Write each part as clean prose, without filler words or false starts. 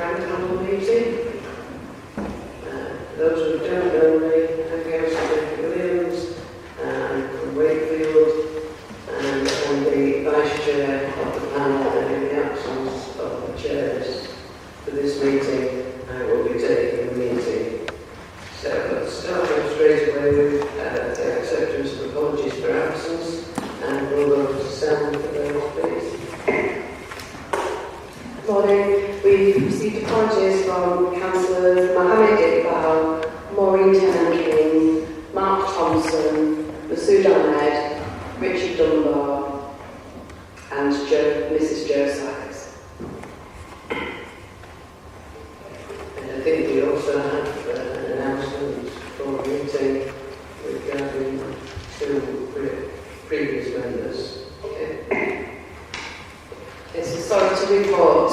Panel meeting. Those who don't know me, I'm Councillor Williams from Wakefield, and I'm the Vice Chair of the panel, and in the absence of the chairs for this meeting, I will be taking the meeting. So let's start off straight away with the acceptance of apologies for absence, and we'll go to Sam for those, please. Morning. We've received apologies from Councillors Mohammed Iqbal, Maureen Tennant-King, Mark Thompson, Masood Ahmed, Richard Dunbar, and Mrs. Jo Sykes. And I think we also have an announcement for a meeting regarding two previous members. Okay. It's sorry to report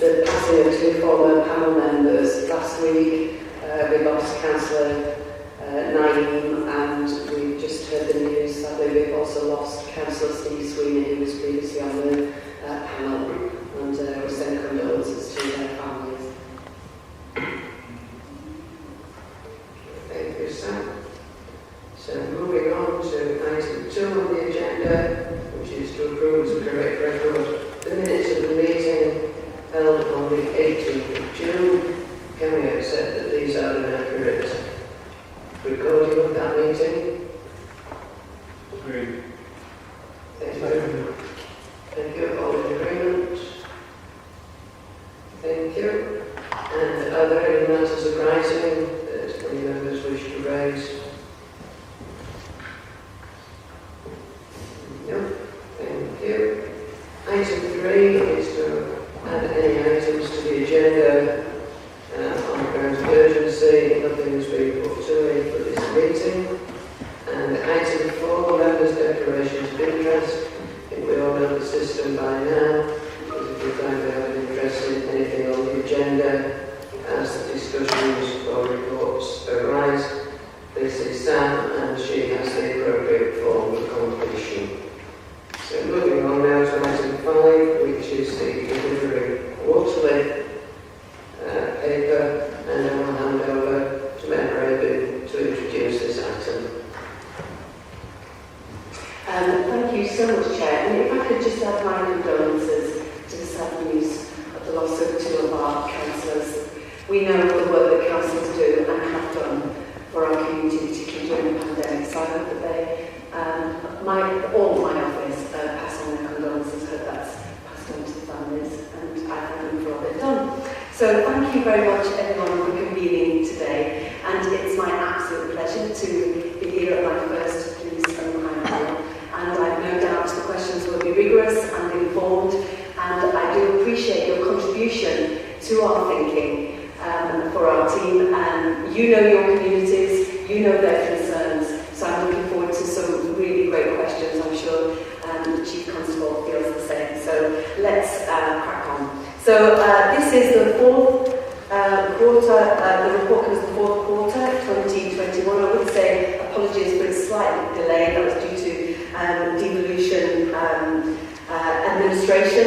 the passing of two former panel members. Last week we lost Councillor Naeem, and we just heard the news. Sadly, we've also lost Councillor Steve Sweeney, who was previously on the panel, and we send condolences to their families. Thank you, Sam. So moving on to item 2 on the agenda, which is to approve as a correct record the minutes of the meeting held on the 18th of June. Can we accept that these are an accurate recording of that meeting? Agreed. Thank you. Thank you. All in agreement? Thank you. And are there any matters arising that any members wish to raise? No. Thank you. Item 3 is to add any items to the agenda on the grounds of urgency. Nothing has been put to it for this meeting. And item 4, members' declarations of interest. I think we all know the system by now. Because if you find we have an interest in anything on the agenda, as the discussions or reports arise, this is Sam, and she has the appropriate form of completion. So moving on now to item 5, which is the delivery quarterly paper, and I will hand over to Member Rabin to introduce this item. Thank you so much, Chair. And if I could just add my condolences to the sad news of the loss of two of our councillors. We know the work that councillors do and have done for our community, particularly during the pandemic. So I hope that they, all my office, pass on their condolences. Hope that's passed on to the families, and I thank them for all they've done. So thank you very much, everyone, for convening today. And it's my absolute pleasure to be here at my first Police and Crime Panel. And I've no doubt the questions will be rigorous and informed. And I do appreciate your contribution to our thinking for our team. And you know your communities, you know their concerns. So I'm looking forward to some really great questions. I'm sure the Chief Constable feels the same. So let's crack on. So this is the fourth quarter, the report covers the fourth quarter, 2021. I would say apologies for a slight delay. That was due to devolution administration.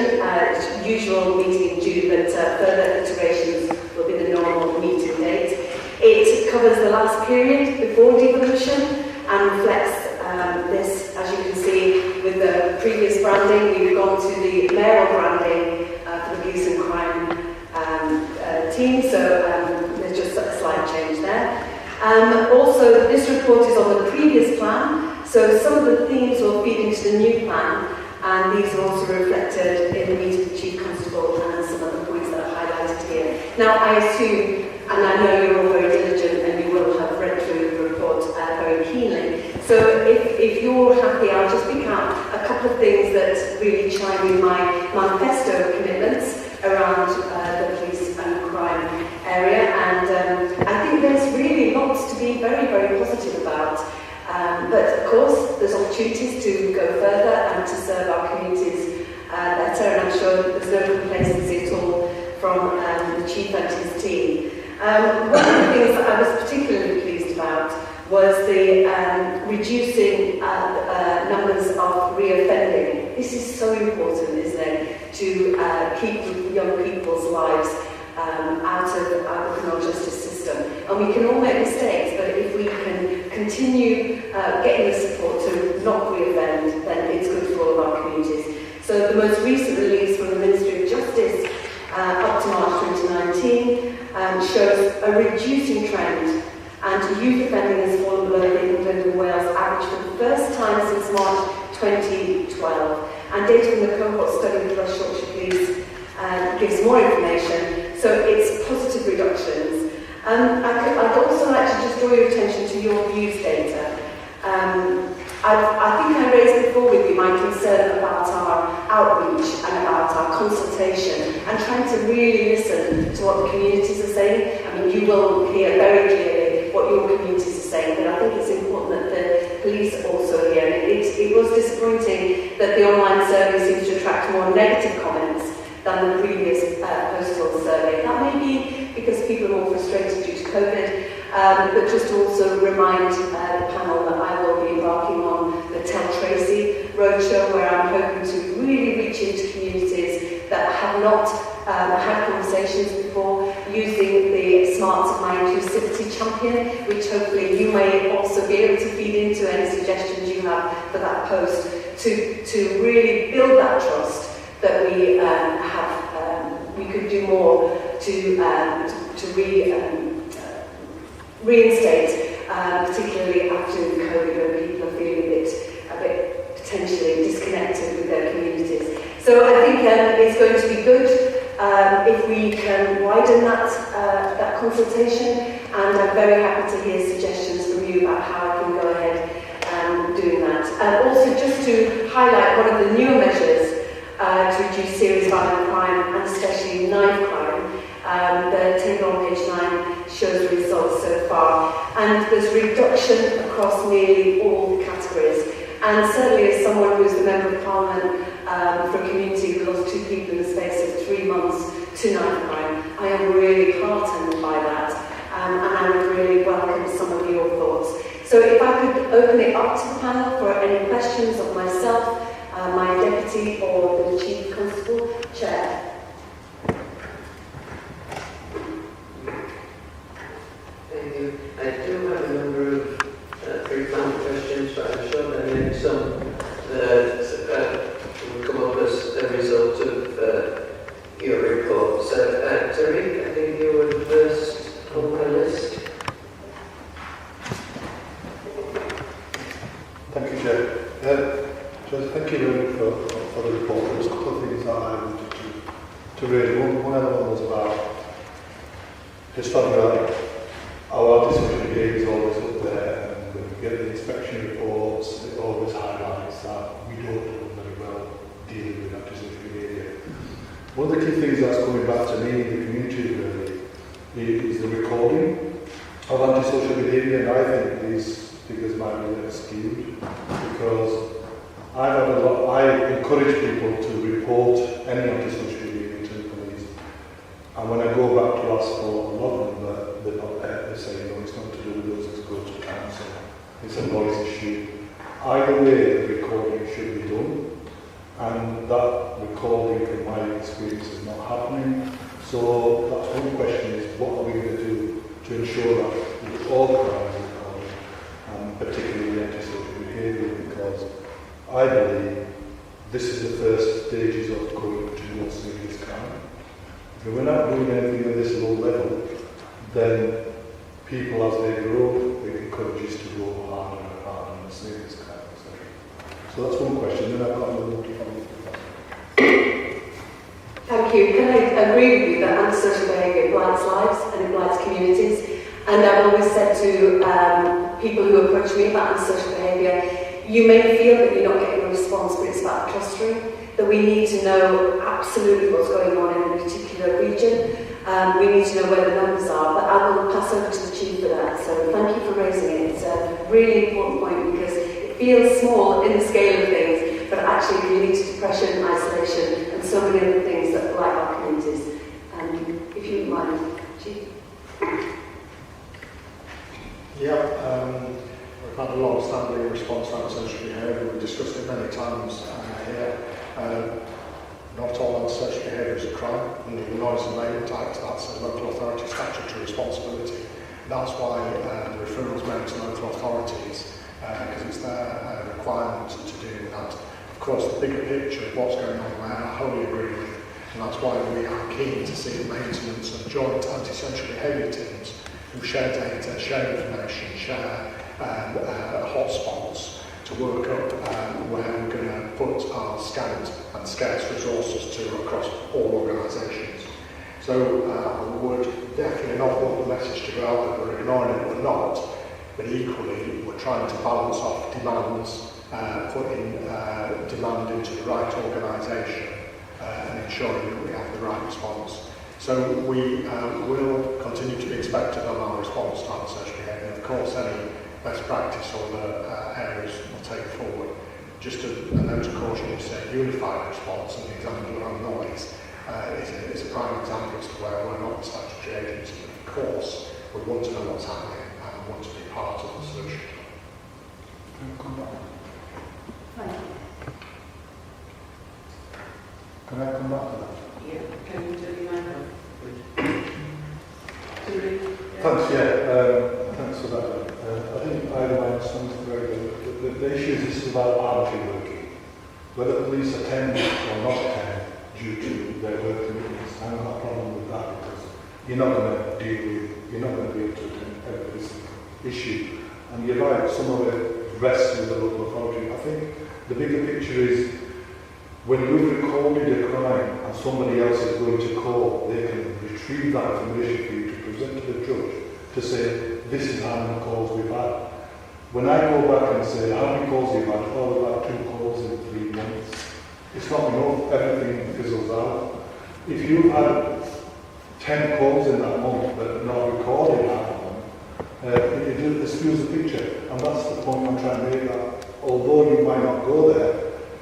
Usual meeting in June, but further iterations will be the normal meeting date. It covers the last period before devolution and reflects this, as you can see, with the previous branding. We've gone to the mayoral branding for the abuse and crime team, so there's just a slight change there. Also, this report is on the previous plan, so some of the themes will feed into the new plan, and these are also reflected in the meeting with the Chief Constable and some of the points that are highlighted here. Now, I assume, and I know you're all very diligent and you will have read through the report very keenly, so if you're happy, I'll just pick out a couple of things that really chime with my manifesto commitments around the police and crime area, and I think there's really lots to be very, very positive about. But of course, there's opportunities to go further and to serve our communities better, and I'm sure there's no complacency at all from the Chief and his team. One of the things that I was particularly pleased about was the reducing numbers of reoffending. This is so important, isn't it? to keep young people's lives out of the criminal justice system. And we can all make mistakes, but if we can continue getting the support to not re-offend, then it's good for all of our communities. So the most recent release from the Ministry of Justice up to March 2019 shows a reducing trend, and youth offending has fallen below the England and Wales average for the first time since March 2012. And data from the cohort study with West Yorkshire Police gives more information, so it's positive reductions. I'd also like to just draw your attention to your views data. I think I raised before with you my concern about our outreach and about our consultation and trying to really listen to what the communities are saying. I mean, you will hear very clearly what your communities are saying, but I think it's important that the police also hear. It was disappointing that the online survey seems to attract more negative comments than the previous postal survey. That may be because people are more frustrated due to COVID, but just to also remind the panel that I will be embarking on the Tell Tracy roadshow, where I'm hoping to really reach into communities that have not had conversations before, using the Smarts of My Inclusivity Champion, which hopefully you may also be able to feed into any suggestions you have for that post, to really build that trust that we we could do more to reinstate, particularly after COVID, when people are feeling a bit potentially disconnected with their communities. So I think it's going to be good if we can widen that consultation, and I'm very happy to hear suggestions from you about how I can go ahead doing that. Also, just to highlight one of the newer measures to reduce serious violent crime, and especially knife crime. The table on page 9 shows the results so far, and there's reduction across nearly all categories. And certainly, as someone who's the Member of Parliament for a community who lost 2 people in the space of 3 months to knife crime, I am really heartened by that, and I would really welcome some of your thoughts. So if I could open it up to the panel for any questions of myself, my deputy, or the Chief Constable. Chair. Thank you. I do have a number of pre-planned questions, but I'm sure there may be some that will come up as a result of your report. So, Tariq, I think you were first on the list. Thank you, Chair. So thank you very much for the report. There's a couple of things that I wanted to raise. One element was about historically our antisocial behaviour is always up there, and when we get the inspection reports, it always highlights that we don't do very well dealing with antisocial behaviour. One of the key things that's coming back to me in the community really is the recording of antisocial behaviour, and I think these figures might be a little skewed, because I encourage people to report any antisocial behaviour to the police, and when I go back to ask for a lot of them, they're not there. They say, no, it's not to do with us, it's go to council, it's a voice issue. Either way, the recording should be done, and that recording, from my experience, is not happening. So that's one question, is what are we going to do to ensure that with all crimes are recorded, and particularly antisocial behaviour, because I believe this is the first stages of going to more serious crime. If we're not doing anything at this low level, then people, as they grow, it encourages to go harder and harder on the serious crime. So that's one question. Then I've got another one to follow. Thank you. Can I agree with you that antisocial behaviour blights lives and it blights communities? And I've always said to people who approach me about antisocial behaviour, you may feel that you're not getting a response, but it's about clustering, that we need to know absolutely what's going on in a particular region. We need to know where the numbers are, but I will pass over to the Chief for that. So thank you for raising it. It's a really important point, because it feels small in the scale of things, but actually it leads to depression, isolation, and so many other things that blight our communities. If you wouldn't mind, Chief. Yeah, we've had a long-standing response to antisocial behaviour. We've discussed it many times here. Not all of regard social behaviour as a crime under the Noise and Labour Act. That's a local authority statutory responsibility. That's why the referrals made to local authorities, because it's their requirement to do that. Of course, the bigger picture of what's going on there, I wholly agree with, and that's why we are keen to see the maintenance of joint anti-social behaviour teams who share data, share information, share hotspots to work up where we're going to put our scant and scarce resources to across all organisations. So I would definitely not want the message to go out that we're ignoring it, we're not, but equally we're trying to balance off demands, putting demand into the right organisation and ensuring that we have the right response. So we will continue to be expected on our response to antisocial behaviour. Of course, any best practice or the areas we'll take forward. Just a note of caution is a unified response, and the example around noise is a prime example as to where we're not a statutory agency, but of course we want to know what's happening and we want to be part of the solution. Thank you. Can I come back to that? Yeah, can you do your microphone? Thanks, thanks for that. I think I understand the issue is this is about arbitrary working. Whether police attend or not attend due to their work commitments, I have a problem with that because you're not going to you're not going to be able to attend every single issue. And you're right, some of it rests with the local authority. I think the bigger picture is when you've recorded a crime and somebody else is going to court, they can retrieve that information for you to present to the judge to say, this is how many calls we've had. When I go back and say, how many calls you've had? Oh, we've had 2 calls in 3 months. It's not enough, everything fizzles out. If you've had 10 calls in that month that are not recorded half of them, it skews the picture. And that's the point I'm trying to make, that although you might not go there,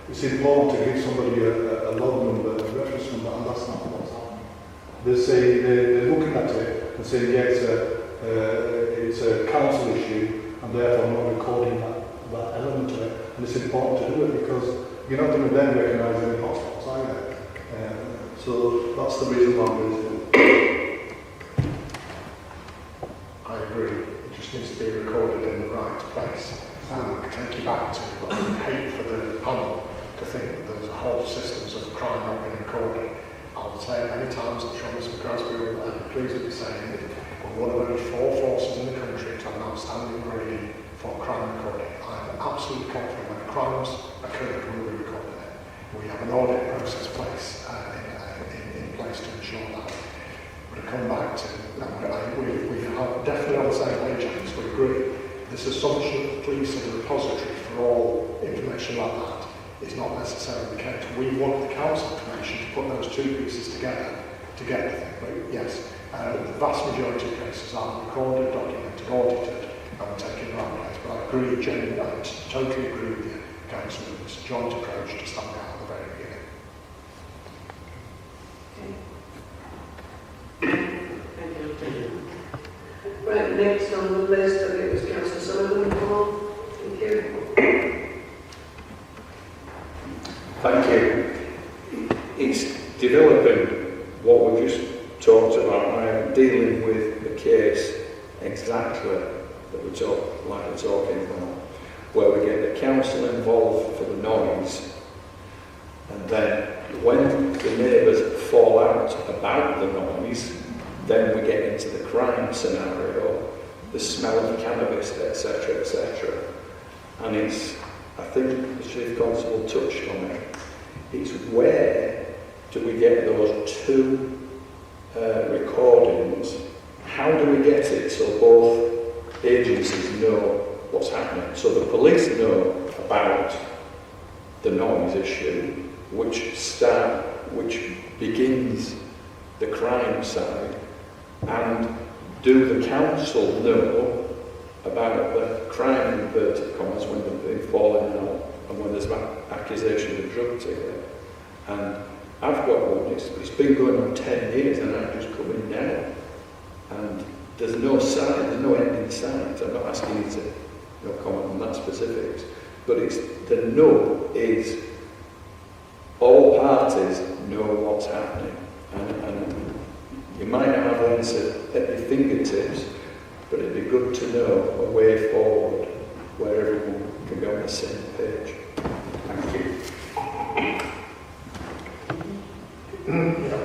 it's important to give somebody a log number, a reference number, and that's not what's happening. They're looking at it and saying, yeah, it's a council issue, and therefore I'm not recording that element of it. And it's important to do it because you're not going to then recognise any hotspots either. So that's the reason why I'm raising it. I agree. It just needs to be recorded in the right place. I take you back to, I hate for the panel to think that there's a whole systems of crime not being recorded. I'll say it many times, I'm sure Mr. McGrath will be pleased with me saying that we're one of only 4 forces in the country to have an outstanding rating for crime recording. I'm absolutely confident when crimes occur, we will record it. We have an audit process in place to ensure that. But I come back to, we are definitely on the same page, we agree. This assumption that the police are the repository for all information like that is not necessarily the case. We want the council information to put those 2 pieces together to get the thing. But yes, the vast majority of cases are recorded, documented, audited, and we're taking the right place. But I agree, genuinely, I totally agree with you, Councillor, it's a joint approach to stand out at the very beginning. Right, next on the list, I think it was Councillor Sullivan. Thank you. Thank you. It's developing what we've just talked about. I am dealing with the case exactly that we're talking about, where we get the council involved for the noise, and then when the neighbours fall out about the noise, then we get into the crime scenario, the smell of cannabis, etc., etc. And it's, I think the Chief Constable touched on it, it's where do we get those 2 recordings? How do we get it so both agencies know what's happening? So the police know about the noise issue, which begins the crime side, and do the council know about the crime in inverted commas when they've fallen out and when there's accusation of drug dealing? And I've got one, it's been going on 10 years and I'm just coming now. And there's no sign, there's no end in sight. I'm not asking you to comment on that specifics, but it's the no is all parties know what's happening. And you might not have the answer at your fingertips, but it'd be good to know a way forward where everyone can be on the same page. Thank you. Yeah,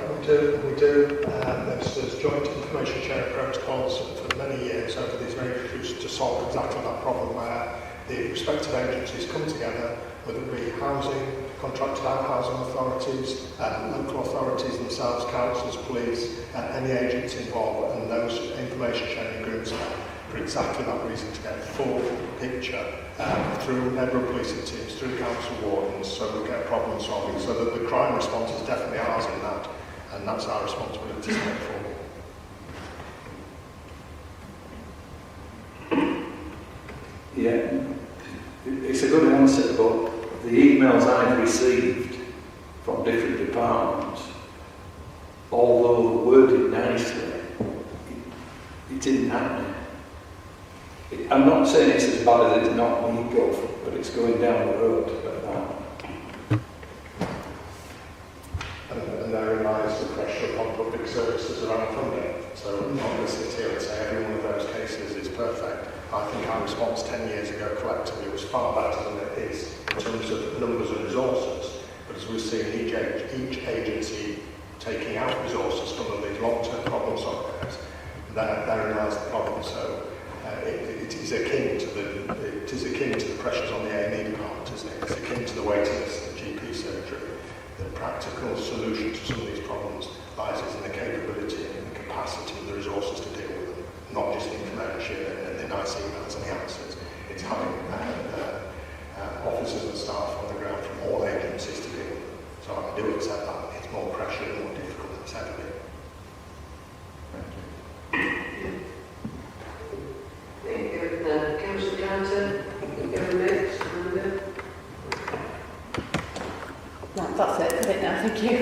we do. There's joint information sharing protocols for many years over these very issues to solve exactly that problem where the respective agencies come together, whether it be housing, contracted out housing authorities, local authorities themselves, councils, police, any agents involved, and those information sharing agreements for exactly that reason, to get a full picture through neighbourhood policing teams, through council wardens, so we get problem solving, so that the crime response is definitely ours in that, and that's our responsibility to step forward. Yeah, it's a good answer, but the emails I've received from different departments, although worded nicely, it didn't happen. I'm not saying it's as bad as it's not when you go, but it's going down the road of that. And therein lies the pressure upon public services around funding. So I'm not going to sit here and say every one of those cases is perfect. I think our response 10 years ago collectively was far better than it is in terms of numbers and resources. But as we've seen each agency taking out resources from these long-term problem solvers, therein lies the problem. So it is akin to the pressures on the A&E department, isn't it? It's akin to the waiting list of GP surgery. The practical solution to some of these problems lies in the capability and the capacity and the resources to deal with them, not just the information and the nice emails and the answers. It's having officers and staff on the ground from all agencies to deal with them. So I do accept that. It's more pressure and more difficult than it's ever been. Thank you. Councillor Carter, you're next. No, that's it, isn't it now? Thank you.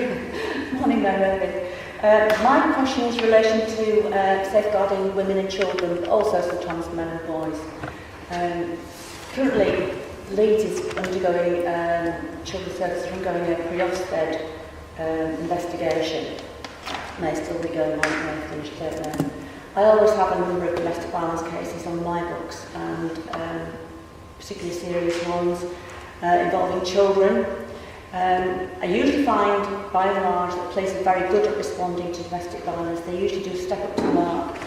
Morning, Mayor. My question is in relation to safeguarding women and children, but also sometimes men and boys. Currently, Leeds is undergoing, Children's Services are undergoing a pre-Ofsted investigation. May still be going on, may finish, don't know. I always have a number of domestic violence cases on my books, and particularly serious ones involving children. I usually find, by and large, that police are very good at responding to domestic violence. They usually do step up to the mark,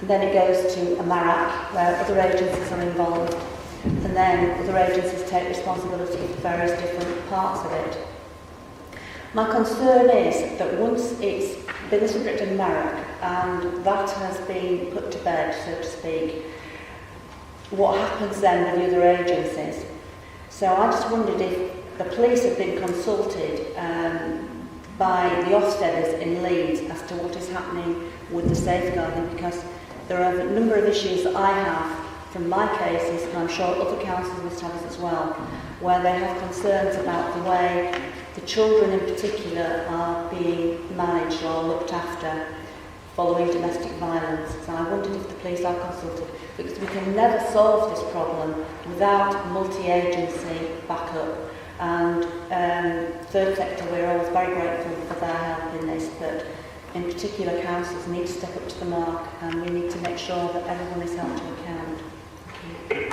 and then it goes to a MARAC, where other agencies are involved, and then other agencies take responsibility for various different parts of it. My concern is that once it's been the subject of MARAC, and that has been put to bed, so to speak, what happens then with the other agencies? So I just wondered if the police have been consulted by the Ofsteders in Leeds as to what is happening with the safeguarding, because there are a number of issues that I have from my cases, and I'm sure other councils must have as well, where they have concerns about the way the children in particular are being managed or looked after following domestic violence. So I wondered if the police are consulted, because we can never solve this problem without multi-agency backup. And third sector, we're always very grateful for their help in this, but in particular councils need to step up to the mark, and we need to make sure that everyone is held to account. Thank you.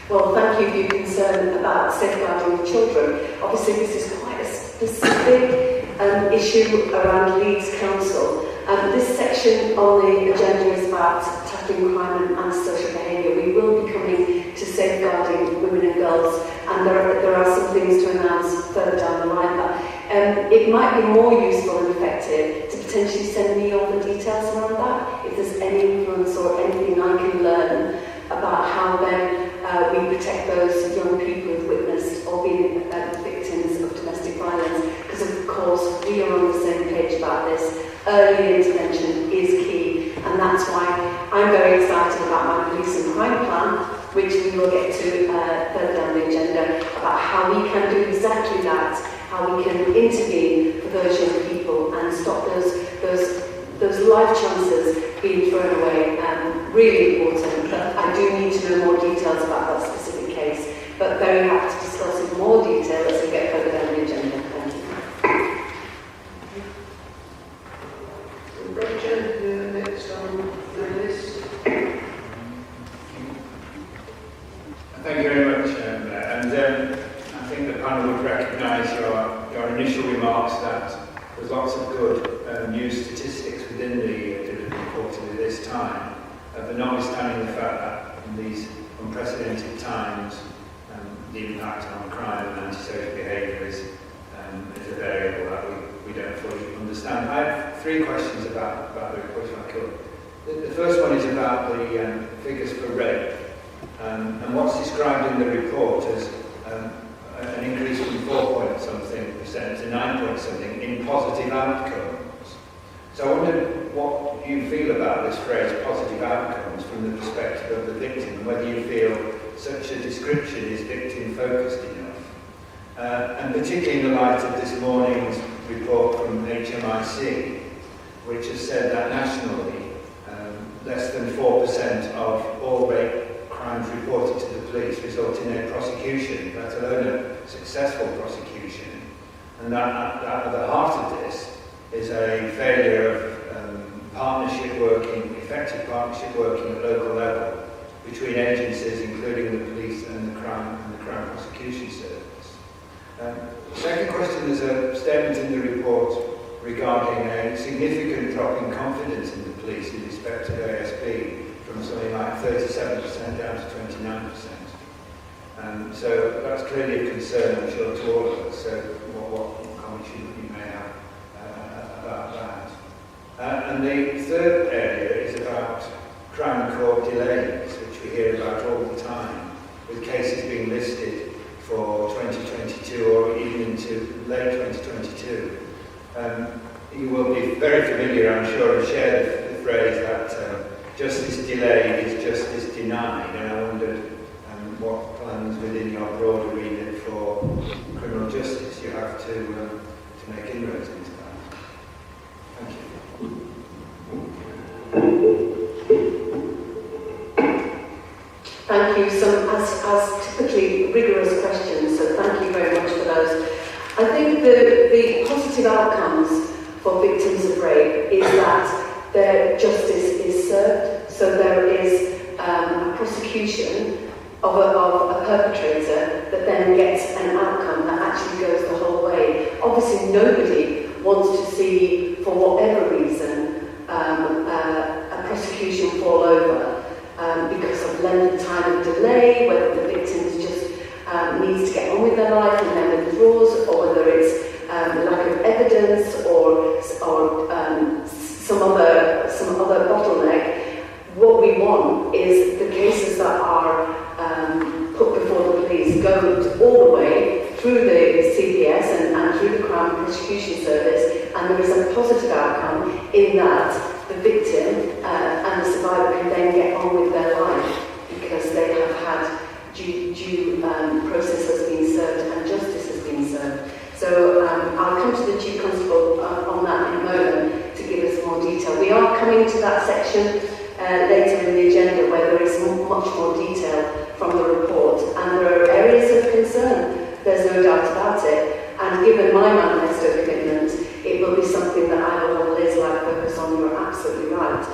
Well, thank you for your concern about safeguarding children. Obviously, this is quite a specific issue around Leeds Council. This section on the agenda is about tackling crime and antisocial behaviour. We will be coming to safeguarding women and girls, and there are some things to announce further down the line. But it might be more useful and effective to potentially send me all the details around that, if there's any influence or anything I can learn about how then we protect those young people who've witnessed or been victims of domestic violence. Because of course we are on the same page about this. Early intervention is key, and that's why I'm very excited about my police and crime plan, which we will get to further down the agenda, about how we can do exactly that, how we can intervene for those young people and stop those life chances being thrown away. Really important, but I do need to know more details about that specific case, but very happy to discuss in more detail as we get further down the agenda. Thank you. there's lots of good news statistics within the reporting at this time, but notwithstanding the fact that in these unprecedented times, the impact on crime and antisocial behaviour is a variable that we don't fully understand. I have 3 questions about the report, if I could. The first one is about the figures for rape, and what's described in the report as an increase from 4-point-something% to 9-point-something in positive outcomes. So I wonder what you feel about this phrase, positive outcomes, from the perspective of the victim, and whether you feel such a description is victim-focused enough. And particularly in the light of this morning's report from HMIC, which has said that nationally, less than 4% of all rape crimes reported to the police result in a prosecution, let alone a successful prosecution. And that at the heart of this is a failure of partnership working, effective partnership working at local level between agencies, including the police and the crime prosecution service. Second question, there's a statement in the report regarding a significant drop in confidence in the police in respect of ASB from something like 37% down to 29%. So that's clearly a concern, I'm sure, to all of us. So what comments you may have about that. And the third area is about crime court delays, which we hear about all the time, with cases being listed for 2022 or even into late 2022. You will be very familiar, I'm sure, and share the phrase that justice delayed is justice denied, and I wondered what plans within your broader remit for criminal justice you have to make inroads into that. Thank you. Thank you. Some, as typically, rigorous questions, so thank you very much for those. I think the positive outcomes for victims of rape is that their justice is served, so there is a prosecution of a perpetrator that then gets an outcome that actually goes the whole way. Obviously, nobody wants to see, for whatever reason, a prosecution fall over because of length of time of delay, whether the victim just needs to get on with their life and then withdraws, or whether it's lack of evidence or some other bottleneck. What we want is the cases that are put before the police go all the way through the CPS and through the Crown Prosecution Service, and there is a positive outcome in that the victim and the survivor can then get on with their life because they have had due process has been served and justice has been served. So I'll come to the Chief Constable on that in a moment to give us more detail. We are coming to that section later in the agenda where there is much more detail from the report, and there are areas of concern, there's no doubt about it, and given my manifesto commitment, it will be something that I will have a laser-like focus on. You're absolutely right.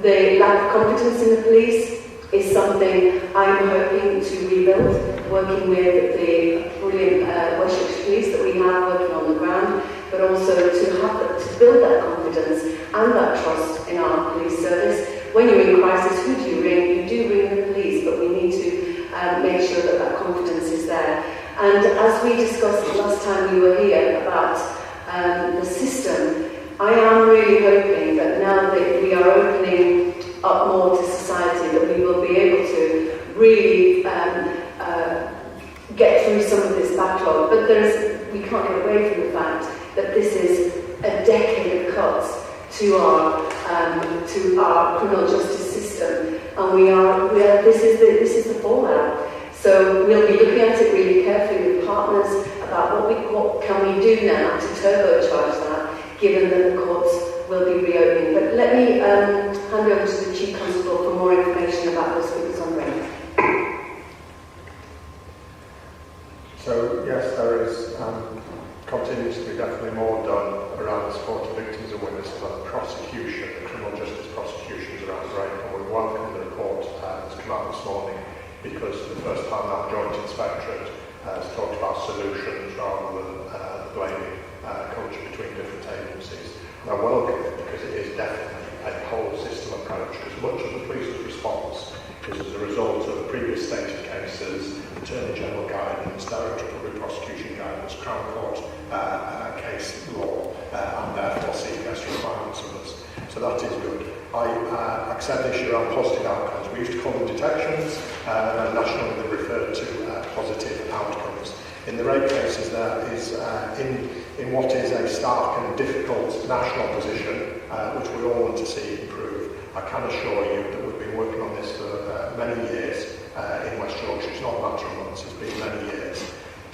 The lack of confidence in the police is something I'm hoping to rebuild, working with the brilliant West Yorkshire police that we have working on the ground, but also to build that confidence and that trust in our police service. When you're in crisis, who do you ring? You do ring the police, but we need to make sure that that confidence is there. And as we discussed last time we were here about the system, I am really hoping that now that we are opening up more to society, that we will be able to really get through some of this backlog. But we can't get away from the fact that this is a decade of cuts to our criminal justice system, and this is the fallout. So we'll be looking at it really carefully with partners about what can we do now to turbocharge that, given that the courts will be reopening. But let me hand over to the Chief Constable for more information about those figures on rape. So yes, there is continues to be definitely more done around the support of victims and witnesses and the prosecution, the criminal justice prosecutions around rape. And with one thing in the report that's come out this morning, because for the first time that Joint Inspectorate has talked about solutions rather than the blaming culture I welcome it because it is definitely a whole system approach, because much of the police's response is as a result of previous stated cases, Attorney General guidance, Director of Public Prosecution guidance, Crown Court case law, and therefore CPS requirements of us. So that is good. I accept the issue around positive outcomes. We used to call them detections, nationally they're referred to positive outcomes. In the rape cases, there is, in what is a stark and difficult national position, which we all want to see improve, I can assure you that we've been working on this for many years in West Yorkshire. It's not a matter of months, it's been many years.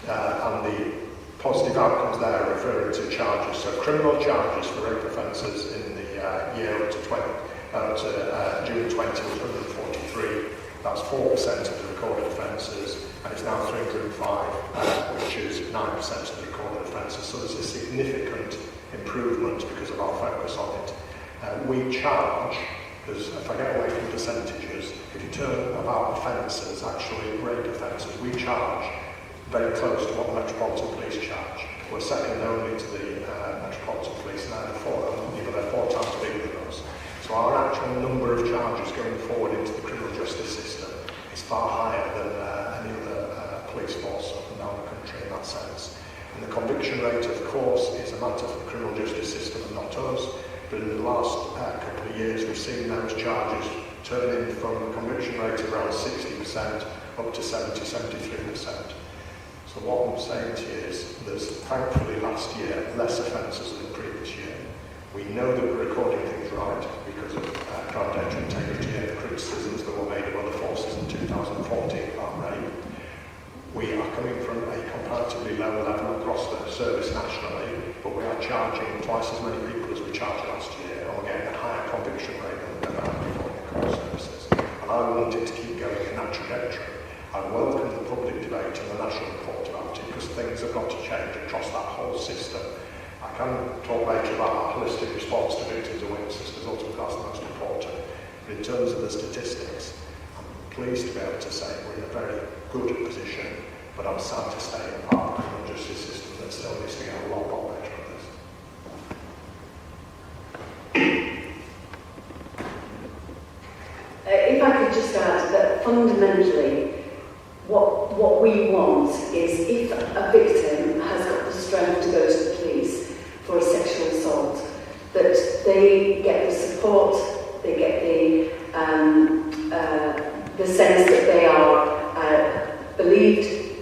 And the positive outcomes there are referring to charges. So criminal charges for rape offences in the year up to June 20 was 143. That's 4% of the recorded offences, and it's now 305, which is 9% of the recorded offences. So there's a significant improvement because of our focus on it. We charge, because if I get away from percentages, if you turn about offences, actually rape offences, we charge very close to what the Metropolitan Police charge. We're second only to the Metropolitan Police, and they're 4 times bigger than us. So our actual number of charges going forward into the criminal justice system is far higher than any other police force up and down the country in that sense. And the conviction rate, of course, is a matter for the criminal justice system and not us. But in the last couple of years, we've seen those charges turning from a conviction rate of around 60% up to 70-73%. So what I'm saying to you is there's thankfully last year less offences than the previous year. We know that we're recording things right because of crime data integrity and the criticisms that were made of other forces in 2014 about rape. We are coming from a comparatively low level across the service nationally, but we are charging twice as many people as we charged last year, and we're getting a higher conviction rate than we've ever had before in the core services. And I want it to keep going in that trajectory. I welcome the public debate and the national report about it, because things have got to change across that whole system. I can talk later about our holistic response to victims and witnesses, because ultimately that's the most important. But in terms of the statistics, I'm pleased to be able to say we're in a very good position, but I'm sad to say a part of the criminal justice system that still needs to get a lot better at this. If I could just add that fundamentally, what we want is if a victim has got the strength to go to the police for a sexual assault, that they get the support, they get the sense that they are believed,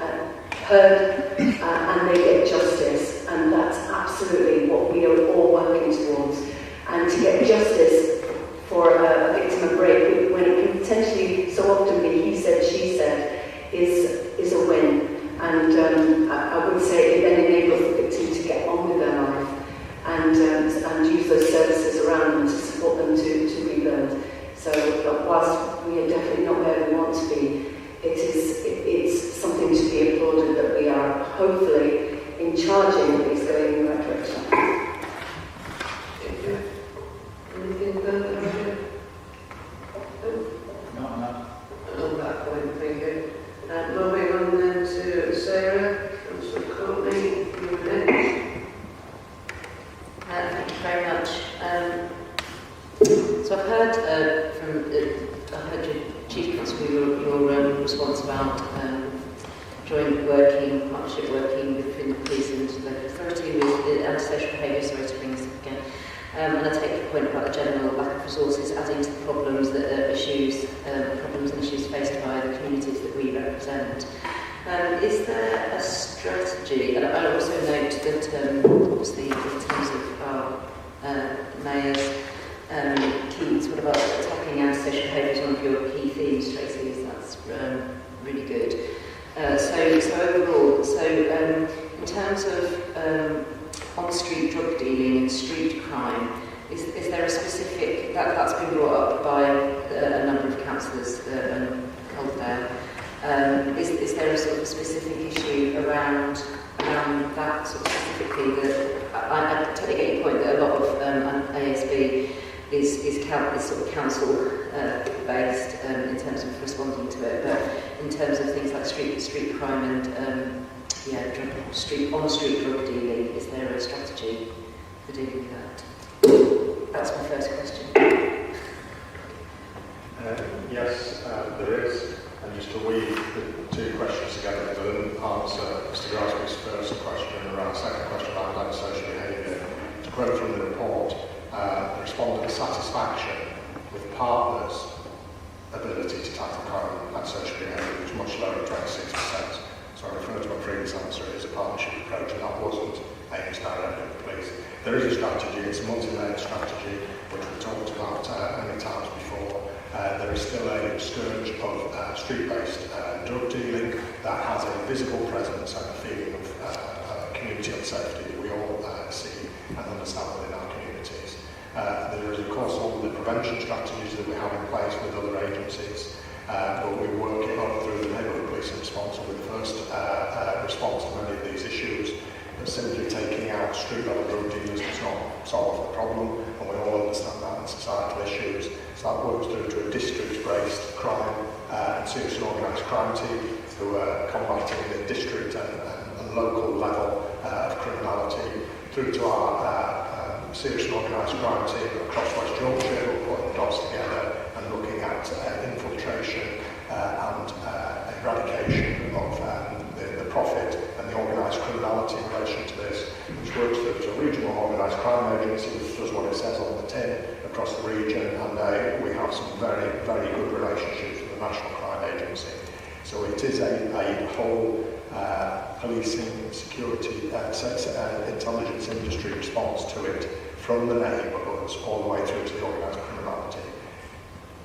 heard, and they get justice. And that's absolutely what we are all working towards. And to get justice for a victim of rape, when it can potentially so often be he said, she said, is a win. And I would say it then enables the victim to get on with their life and use those services around them to support them to rebuild. So whilst we are definitely not where we want to be, it's something to be applauded that we are hopefully in charging at least going in the right direction. Thank you. Anything further? Not. On that point, thank you. Moving on then to Sarah, Councillor Courtney, you're next. Thank you very much. So I've heard I heard your Chief Constable your response about joint working, partnership working between the police and the local authority with antisocial behaviour. Sorry to bring this up again. And I take your point about the general lack of resources adding to the problems that problems and issues faced by the communities that we represent. Is there a strategy? And I also note that obviously in terms of our mayor's keys, what about tackling antisocial behaviour is one of your key themes, Tracy? That's really good. So overall, in terms of on-street drug dealing and street crime, is there a specific, that's been brought up by a number of councillors and held there. Is there a sort of specific issue around that sort of specifically? That I totally get your point that a lot of ASB is sort of council based in terms of responding to it, but in terms of things like street crime and on-street drug dealing, is there a strategy for dealing with that? That's my first question. Yes, there is. And just to weave the two questions together, because I didn't answer Mr. Grasby's first question around the second question about antisocial behaviour. To quote from the report, the respondent's satisfaction with partners' ability to tackle crime and antisocial behaviour was much lower at 26%. So I refer to my previous answer as a partnership approach, and that wasn't aimed directly at the police. There is a strategy, it's a multi-layered strategy, which we talked about many times before. There is still a scourge of street-based drug dealing that has a visible presence and a feeling of community unsafety that we all see and understand within our communities. There is, of course, all the prevention strategies that we have in place with other agencies, but we work it up through the neighbourhood policing response, and with the first response to many of these issues. But simply taking out street-level drug dealers does not solve the problem, and we all understand that in societal issues. So that works through to a district-based crime and serious and organised crime team who are combating the district and local level of criminality, through to our serious and organised crime team across West Yorkshire who are putting the dots together and looking at infiltration and eradication of the profit and the organised criminality in relation to this, which works through to a regional organised crime agency, which does what it says on the tin across the region, and we have some very, very good relationships with the National Crime Agency. So it is a whole policing, security, intelligence industry response to it, from the neighbourhoods all the way through to the organised criminality.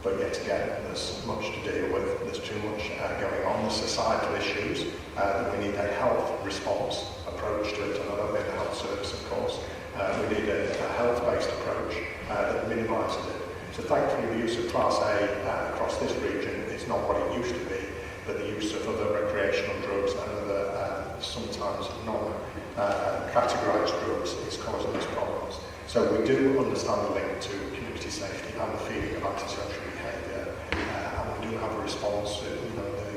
But yet again, there's much to deal with, there's too much going on, there's societal issues, that we need a health response approach to it, and I don't mean the health service, of course. We need a health-based approach that minimises it. So thankfully the use of Class A across this region is not what it used to be, but the use of other recreational drugs and other sometimes non-categorised drugs is causing these problems. So we do understand the link to community safety and the feeling of antisocial behaviour, and we do have a response.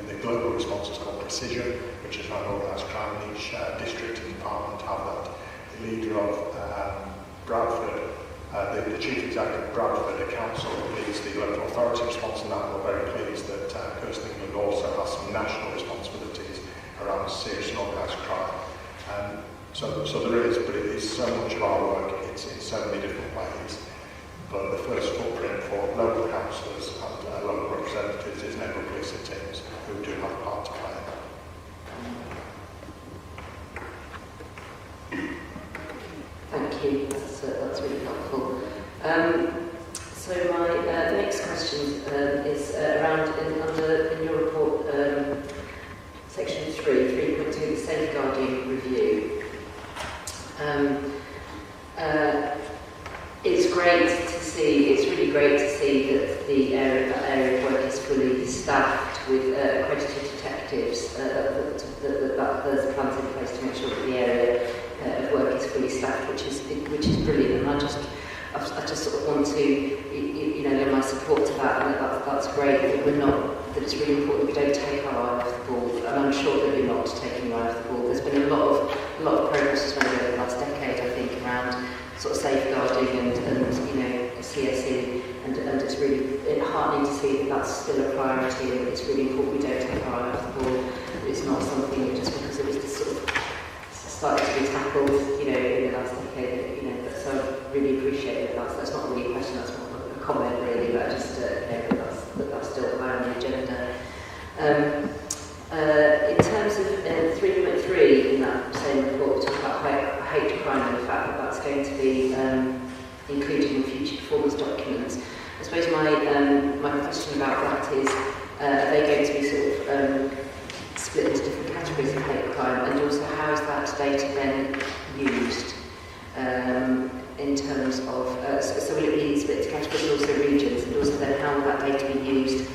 The global response is called Precision, which is around organised crime in each district and department have that. The leader of Bradford, the chief executive of Bradford, the council leads the local authority response, and that we're very pleased that Kirsten England also has some national responsibilities around serious and organised crime. So there is, but it is so much of our work, it's in so many different ways. But the first footprint for local councillors and local representatives is neighbourhood policing teams who do have a part to play in that. Thank you, that's really helpful. So my next question is around in your report, section 3.2, the safeguarding review. It's great to see, it's really great to see that that area of work is fully staffed with accredited detectives, that there's plans in place to make sure that the area of work is fully staffed, which is brilliant. And I just sort of want to, lend my support to that, and that's great. That it's really important we don't take our eye off the ball, and I'm sure that you're not taking your eye off the ball. There's been a lot of progress as well over the last decade, I think, around sort of safeguarding and CSE, and it's really heartening to see that that's still a priority, and it's really important we don't take our eye off the ball. It's not something just because it was just sort of started to be tackled, in the last decade, so I really appreciate it. That's not really a question, that's more a comment really, but I just, that's still high on the agenda. In terms of 3.3 in that same report, we talk about hate crime and the fact that that's going to be included in future performance documents. I suppose my question about that is, are they going to be sort of split into different categories of hate crime, and also how is that data then used in terms of, so will it be split into categories and also regions, and also then how will that data be used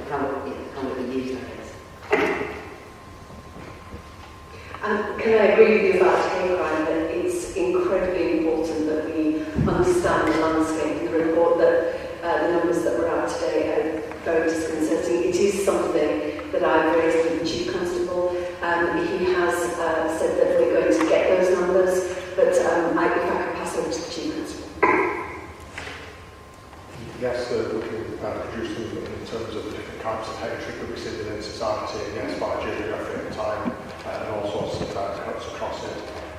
how will it be used, I guess? Can I agree with you about hate crime, that it's incredibly important that we understand the landscape in the report, that the numbers that were out today are very disconcerting. It is something that I've raised with the Chief Constable. He has said that we're going to get those numbers, but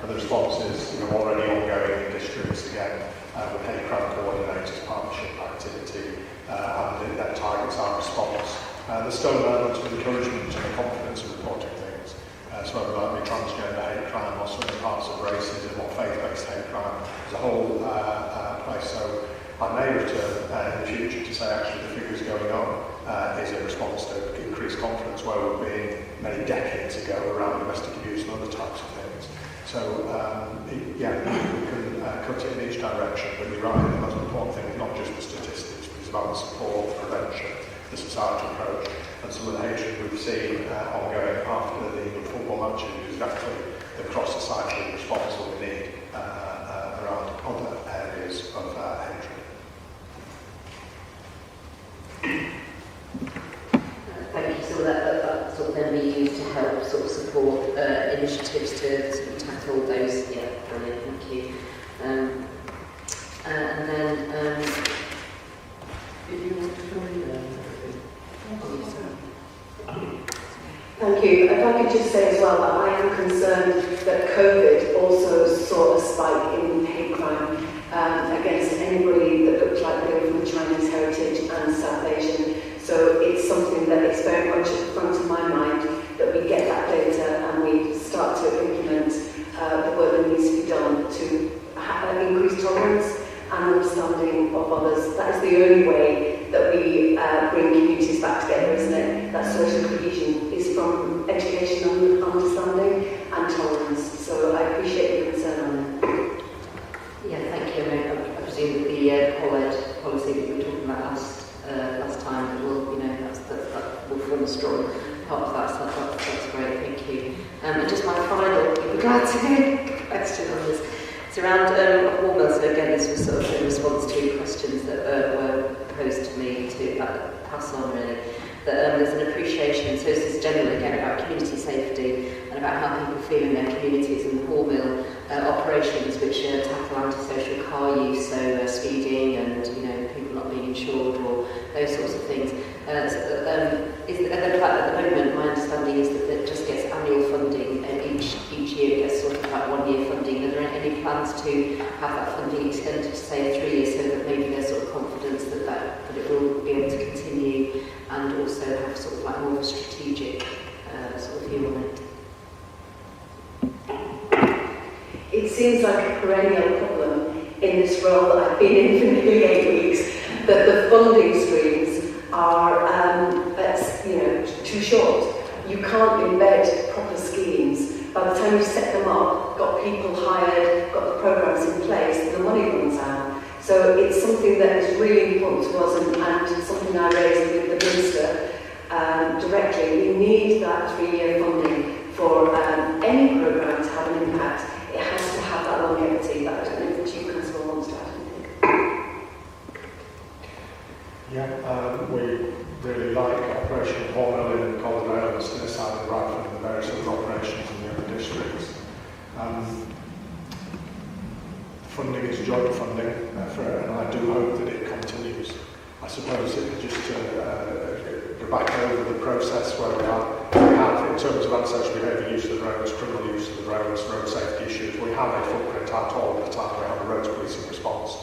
And the response is, already ongoing in districts again, with hate crime coordinators, partnership activity, and that targets our response. There's still an element of encouragement and confidence in reporting things. So whether that be transgender hate crime or certain parts of racism or faith-based hate crime, there's a whole place. So I may return in the future to say actually the figures going on is a response to increased confidence where we've been many decades ago around domestic abuse and other types of things. So we can cut it in each direction, but you're right, the most important thing is not just the statistics, but it's about the support, the prevention, the societal approach, and some of the hatred we've seen ongoing after the football matches is exactly the cross-societal response that we need around other areas of hatred. Thank you. So that sort of then be used to help sort of support initiatives to sort of tackle those. Yeah, brilliant. Thank you. And then, did you want to come in there? Thank you. If I could just say as well that I am concerned that COVID also saw a spike in hate crime against anybody that looked like they were from Chinese heritage and South Asian. So it's something that is very much at the front of my mind, that we get that data and we start to implement the work that needs to be done to increase tolerance and understanding of others. That is the only way that we bring communities back together, isn't it? That social cohesion is from education and understanding and tolerance. So I appreciate your concern on that. Yeah, thank you. I presume that the COLED policy that you were talking about last time will, that will form a strong part of that. So that's great. Thank you. And just my final, you'll be glad to hear question on this. It's around Hormel. So again, this was sort of in response to questions that were posed to me to pass on really. That there's an appreciation, so this is generally again about community safety and about how people feel in their communities, and Hormel operations which tackle antisocial car use, so speeding and people not being insured or those sorts of things. At the moment, my understanding is that it just gets annual funding each year. It gets sort of like 1 year funding. Are there any plans to have that funding extended to say 3 years, so that maybe there's sort of confidence that it will be able to continue and also have sort of like more of a strategic sort of view on it? It seems like a perennial problem in this role that I've been in for nearly 8 weeks, that the funding streams are too short. You can't embed proper schemes. By the time you set them up, got people hired, got the programs in place, the money runs out. So it's something that is really important to us, and something I raised with the Minister directly. We need that 3-year funding for any programme to have an impact. It has to have that longevity. But I don't know if the Chief Constable wants to add anything. Yeah, we really like Operation Hormel in Colorado, the Smith side of Bradford, and the various other operations in the other districts. Funding is joint funding, and I do hope that it continues. I suppose it just go back over the process where we have in terms of antisocial behaviour, use of the roads, criminal use of the roads, road safety issues. We have a footprint at all the time. We have a roads policing response.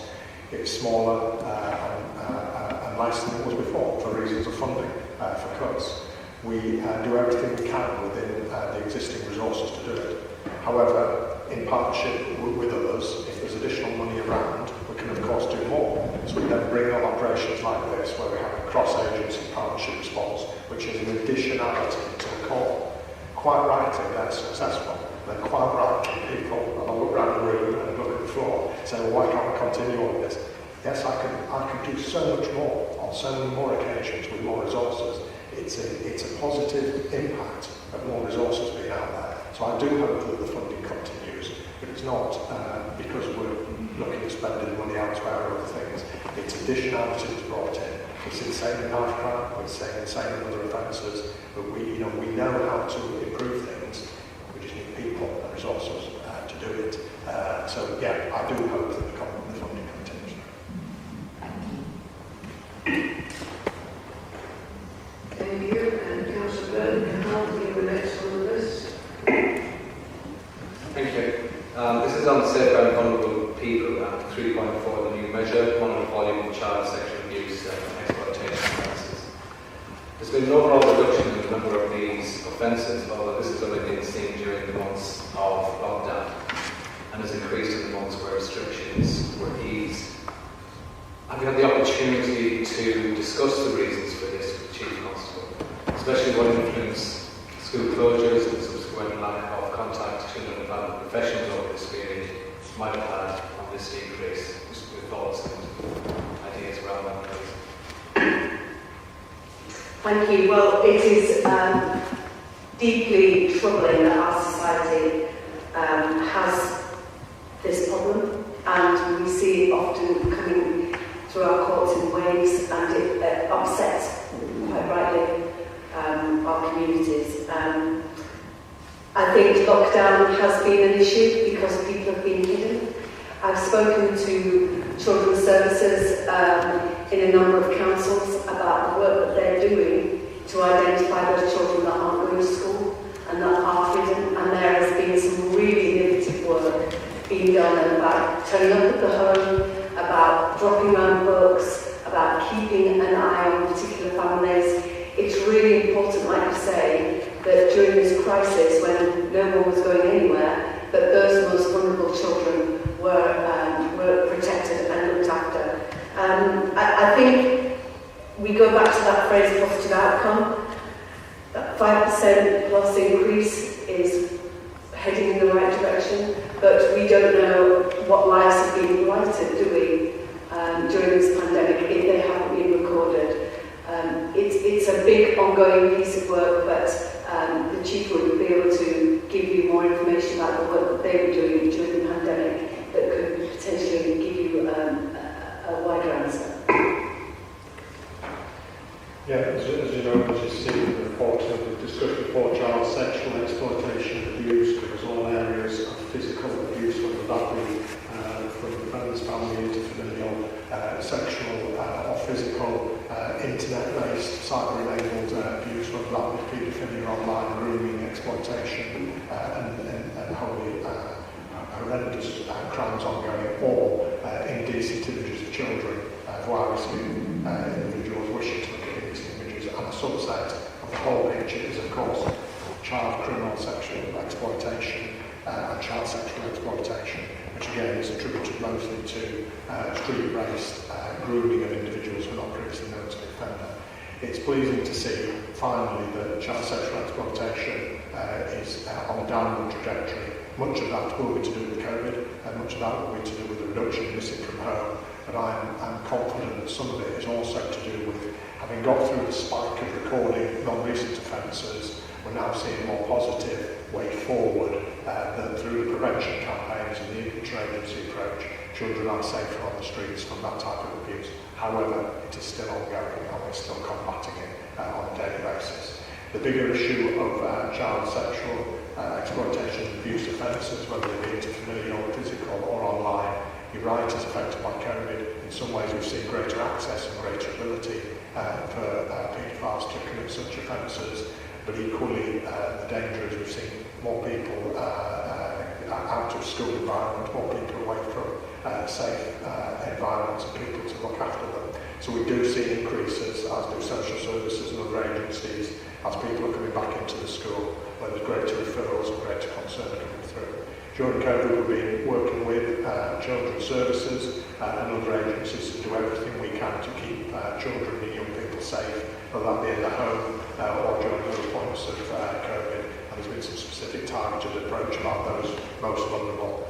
It's smaller and less than it was before for reasons of funding, for cuts. We do everything we can within the existing resources to do it. However, in partnership with others, if there's additional money around, we can of course do more. So we then bring on operations like this, where we have a cross-agency partnership response, which is an additionality to the core. Quite rightly, they're successful. Then quite rightly, people, and I look around the room and look at the floor, say, well, why can't we continue on this? Yes, I can do so much more on so many more occasions with more resources. It's a positive impact of more resources being out there. So I do hope that the funding continues, but it's not because we're looking at spending money elsewhere or other things. It's additionality that's brought in. It's insane in knife crime, it's insane in other offences, but we know how to improve things. We just need people and resources to do it. So yeah, I do hope that the funding continues. Thank you. And Councillor Burton, how do you next on the list? Thank you. This is on safeguarding vulnerable people at 3.4, the new measure, monitor volume of child sexual abuse and exploitation offences. There's been an overall reduction in the number of these offences, although this has only been seen during the months of lockdown and has increased in the months where restrictions were eased. Have you had the opportunity to discuss the reasons for this with Chief Constable, especially what influence school closures and subsequent lack of contact to children and family professionals over this period might have had on this decrease? Just your thoughts and ideas around that, please. Thank you. Well, it is deeply troubling that our society has this problem, and we see it often coming through our courts in waves, and it upsets, quite rightly, our communities. I think lockdown has been an issue because people have been hidden. I've spoken to children's services in a number of councils about the work that they're doing to identify those children that aren't going to school and that are hidden, and there has been some really innovative work being done about turning up at the home, about dropping around books, about keeping an eye on particular families. It's really important, like you say, that during this crisis, when no one was going anywhere, that those most vulnerable children were protected and looked after. I think we go back to that phrase, positive outcome. That 5% plus increase is heading in the right direction, but we don't know what lives have been blighted, do we, during this pandemic, if they haven't been recorded. It's a big ongoing piece of work, but the Chief would be able to give you more information about the work that they were doing during the pandemic that could potentially give you a wider answer. Yeah, as you know, as you see in the report, we've discussed before child sexual exploitation and abuse covers all areas of physical abuse, whether that be from friends, family, interfamilial, sexual or physical, internet-based, cyber-enabled abuse, whether that be paedophilia, online grooming, exploitation, and wholly horrendous crimes ongoing, or indecent images of children via risking individuals wishing to look at indecent images. And a subset of the whole picture is, of course, child criminal sexual exploitation and child sexual exploitation, which again is attributed mostly to street-based grooming of individuals who are not previously known to the offender. It's pleasing to see, finally, that child sexual exploitation is on a downward trajectory. Much of that will be to do with COVID, and much of that will be to do with the reduction in missing from home. But I'm confident that some of it is also to do with having got through the spike of recording non-recent offences. We're now seeing a more positive way forward that through the prevention campaigns and the interagency approach, children are safer on the streets from that type of abuse. However, it is still ongoing and we're still combating it on a daily basis. The bigger issue of child sexual exploitation and abuse offences, whether they be interfamilial, physical or online, you're right, is affected by COVID. In some ways we've seen greater access and greater ability for paedophiles to commit such offences, but equally the danger is we've seen more people out of school environment, more people away from safe environments and people to look after them. So we do see increases, as do social services and other agencies, as people are coming back into the school, where there's greater referrals and greater concern coming through. During COVID, we've been working with children's services and other agencies to do everything we can to keep children and young people safe, whether that be in the home or during other points of COVID. And there's been some specific targeted approach about those most vulnerable.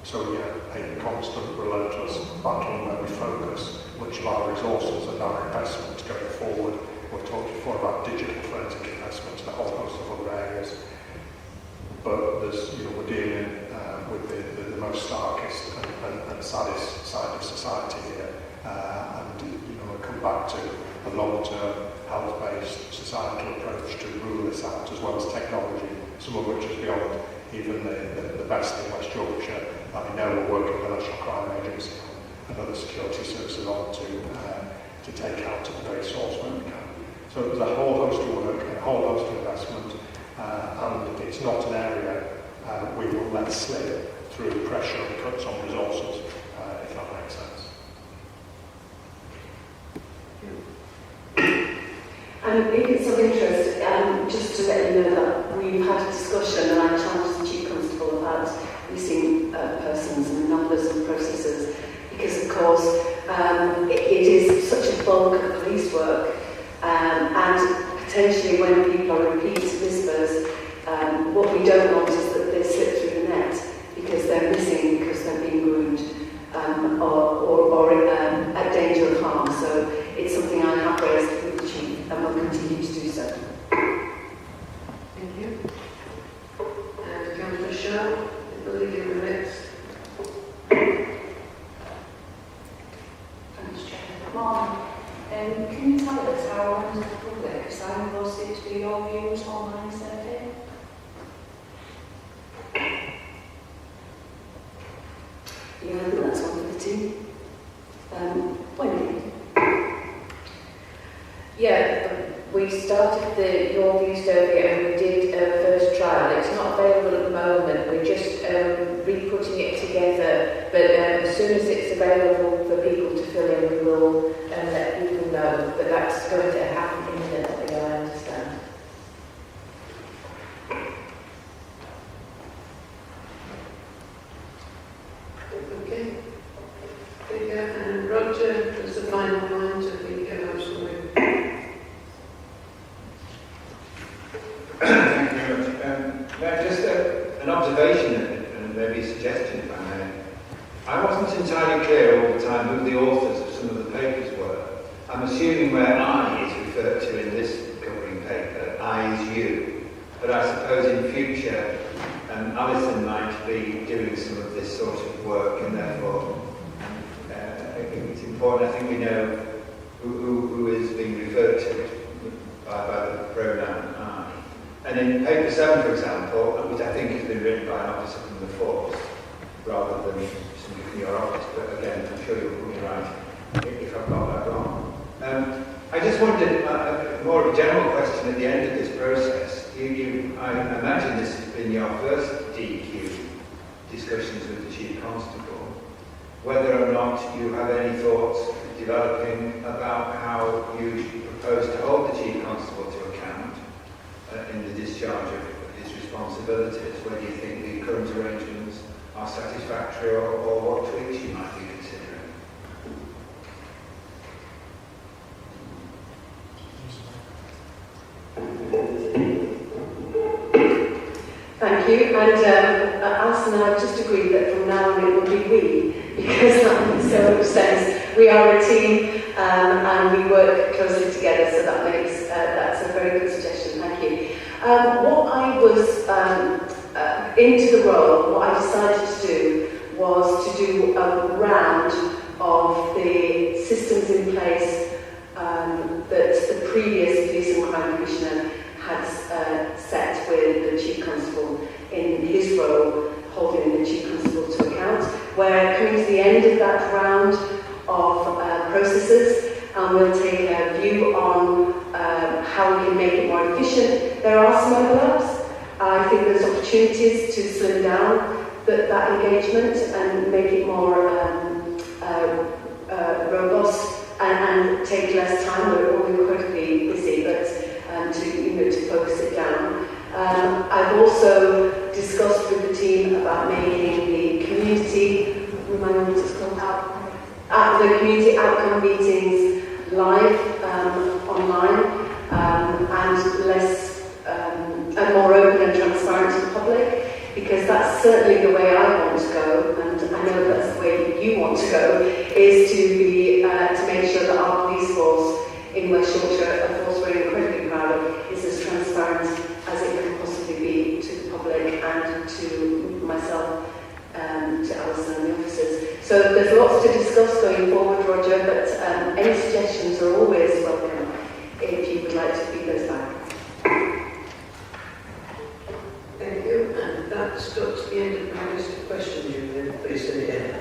So yeah, a constant, relentless battle where we focus much of our resources and our investment going forward. We've talked before about digital forensic investment and a whole host of other areas. But there's, we're dealing with the most starkest and saddest side of society here. And we'll come back to a long-term, health-based societal approach to rule this out, as well as technology, some of which is beyond even the best in West Yorkshire. I know we're working with the National Crime Agency and other security services on to take out at the very source where we can. So there's a whole host of work and a whole host of investment, and it's not an area let slip through pressure and cuts on resources, if that makes sense. And if it's of interest, just to let you know that we've had a discussion and I challenged the Chief Constable about missing persons and numbers and processes, because of course it is such a bulk of police work, and potentially when people are repeat misfers, what we don't want is that they slip through the net because they're missing, because they're being groomed, or at danger of harm. So it's something I have raised with the Chief and will continue to do so. Thank you. And Councillor Shaw, I believe you're next. Thanks, Chair. Morning. Can you tell us how members of the public signposted to your views online survey? Yeah, I think that's one for the team. Wendy? Yeah, we started the Your View survey and we did a first trial. It's not available at the moment. We're just re-putting it together. But as soon as it's available for people to fill in, we will let people know. But that's going to happen imminently, I understand. Okay. And Roger, as the final point, I think you have something. Thank you very much. Just an observation and maybe a suggestion, if I may. I wasn't entirely clear all the time who the authors of some of the papers were. I'm assuming where I is referred to in this covering paper, I is you. But I suppose in future, Alison might be doing some of this sort of work, and therefore I think it's important. I think we know who is being referred to by the pronoun I. And in paper 7, for example, which I think has been written by an officer from the force, rather than somebody from your office, but again, I'm sure you'll put me right if I've got that wrong. I just wondered, more of a general question at the end of this process. I imagine this has been your first DQ discussions with the Chief Constable, whether or not you have any thoughts developing about how you propose to hold the Chief Constable to account in the discharge of his responsibilities, whether you think the current arrangements are satisfactory or what tweaks you might be considering. Thank you. And Alison and I have just agreed that from now on it will be we, because that makes so much sense. We are a team and we work closely together, so that makes that's a very good suggestion. Thank you. What I was into the role, what I decided to do was to do a round of the systems in place that the previous Police and Crime Commissioner had set with the Chief Constable in his role, holding the Chief Constable to account. We're coming to the end of that round of processes, and we'll take a view on how we can make it more efficient. There are some overlaps. I think there's opportunities to slim down that engagement and make it more robust and take less time. We're all incredibly busy, but to focus it down. I've also discussed with the team about making the community, remind me what it's called, the community outcome meetings live online and less and more open and transparent to the public, because that's certainly the way I want to go, and I know that's the way you want to go, is to make sure that our police force in West Yorkshire, a force we're incredibly proud of, is as transparent as it can possibly be to the public and to myself, to Alison and the officers. So there's lots to discuss going forward, Roger, but any suggestions are always welcome if you would like to feed those back. Thank you. And that's got to the end of my list of questions you've been placed in here.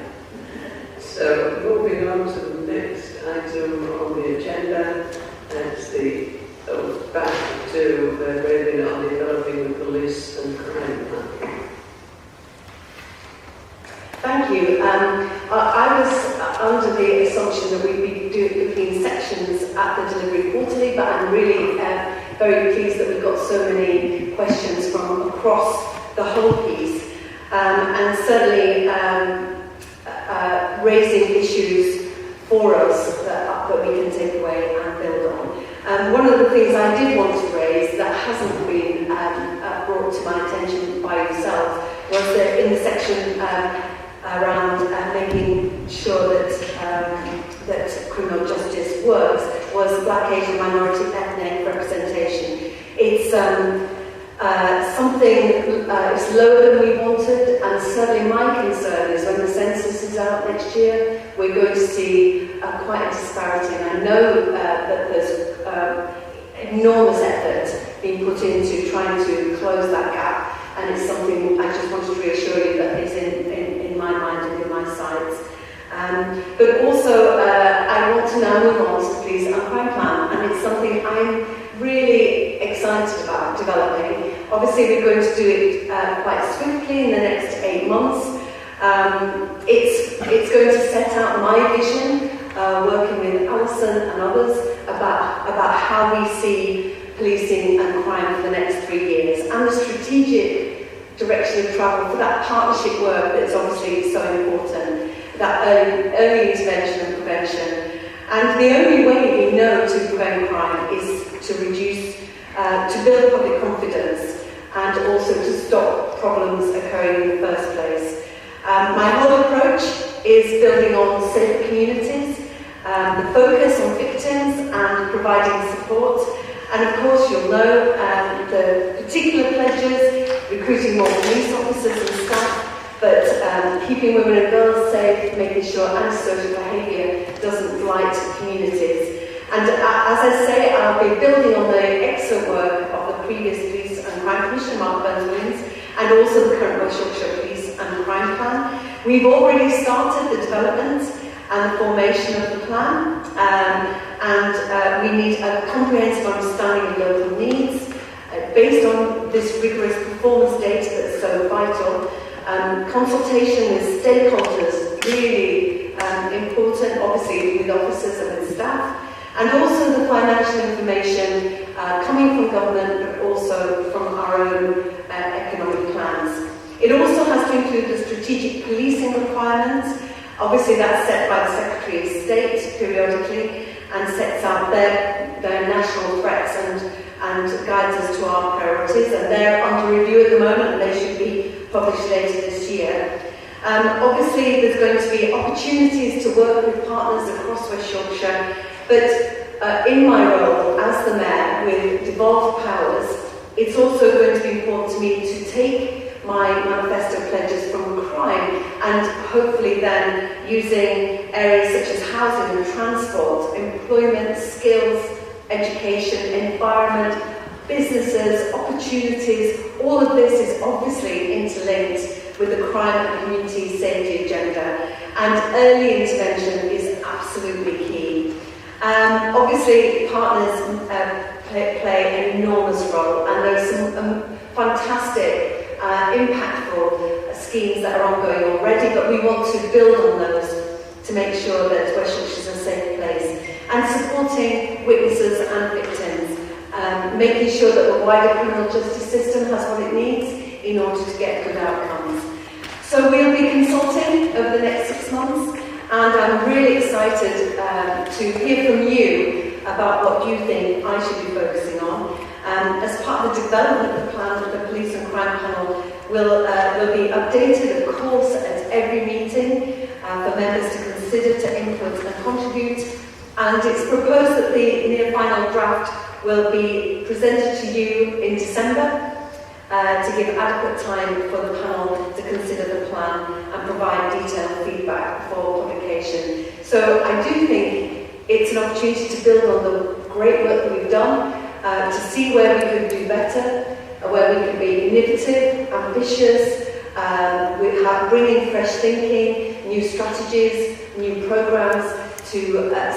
So moving on to the next item on the agenda, it's the back to the grading on developing the police and crime plan. you. I was under the assumption that we'd be doing sections at the delivery quarterly, but I'm really very pleased that we've got so many questions from across the whole piece, and certainly raising issues for us that we can take away and build on. One of the things I did want to raise that hasn't been brought to my attention by yourself was that in the section around making sure that criminal justice works was Black, Asian, minority, ethnic representation. It's something, it's lower than we wanted, and certainly my concern is when the census is out next year, we're going to see quite a disparity. And I know that there's enormous effort being put into trying to close that gap, and it's something I just want to reassure you that is in my mind and in my sights. But also, I want to now move on to the police and crime plan, and it's something I'm really excited about developing. Obviously, we're going to do it quite swiftly in the next 8 months. It's going to set out my vision, working with Alison and others, about how we see policing and crime for the next 3 years, and the strategic direction of travel for that partnership work that's obviously so important, that early intervention and prevention. And the only way we know to prevent crime is to reduce, to build public confidence, and also to stop problems occurring in the first place. My whole approach is building on safer communities, the focus on victims and providing support. And of course, you'll know the particular pledges, recruiting more police officers and staff, but keeping women and girls safe, making sure antisocial behaviour doesn't blight communities. And as I say, I'll be building on the excellent work of the previous Police and Crime Commissioner, Mark Burns-Williams, and also the current West Yorkshire Police and Crime Plan. We've already started the development and the formation of the plan, and we need a comprehensive understanding of local needs based on this rigorous performance data that's so vital. Consultation with stakeholders, really important, obviously with officers and with staff, and also the financial information coming from government, but also from our own economic plans. It also has to include the strategic policing requirements. Obviously that's set by the Secretary of State periodically and sets out their national threats and guides us to our priorities, and they're under review at the moment and they should be published later this year. Obviously there's going to be opportunities to work with partners across West Yorkshire, but in my role as the Mayor with devolved powers, it's also going to be important to me to take my manifesto pledges from crime and hopefully then using areas such as housing and transport, employment, skills, education, environment, businesses, opportunities. All of this is obviously interlinked with the crime and community safety agenda, and early intervention is absolutely key. Obviously partners play an enormous role, and there's some fantastic impactful schemes that are ongoing already, but we want to build on those to make sure that West Yorkshire is a safe place, and supporting witnesses and victims, making sure that the wider criminal justice system has what it needs in order to get good outcomes. So we'll be consulting over the next 6 months, and I'm really excited to hear from you about what you think I should be focusing on. As part of the development of the plan, the Police and Crime Panel will be updated, of course, at every meeting for members to consider, to input and contribute. And it's proposed that the near final draft will be presented to you in December to give adequate time for the panel to consider the plan and provide detailed feedback for publication. So I do think it's an opportunity to build on the great work that we've done, to see where we could do better, where we can be innovative, ambitious, bringing fresh thinking, new strategies, new programs to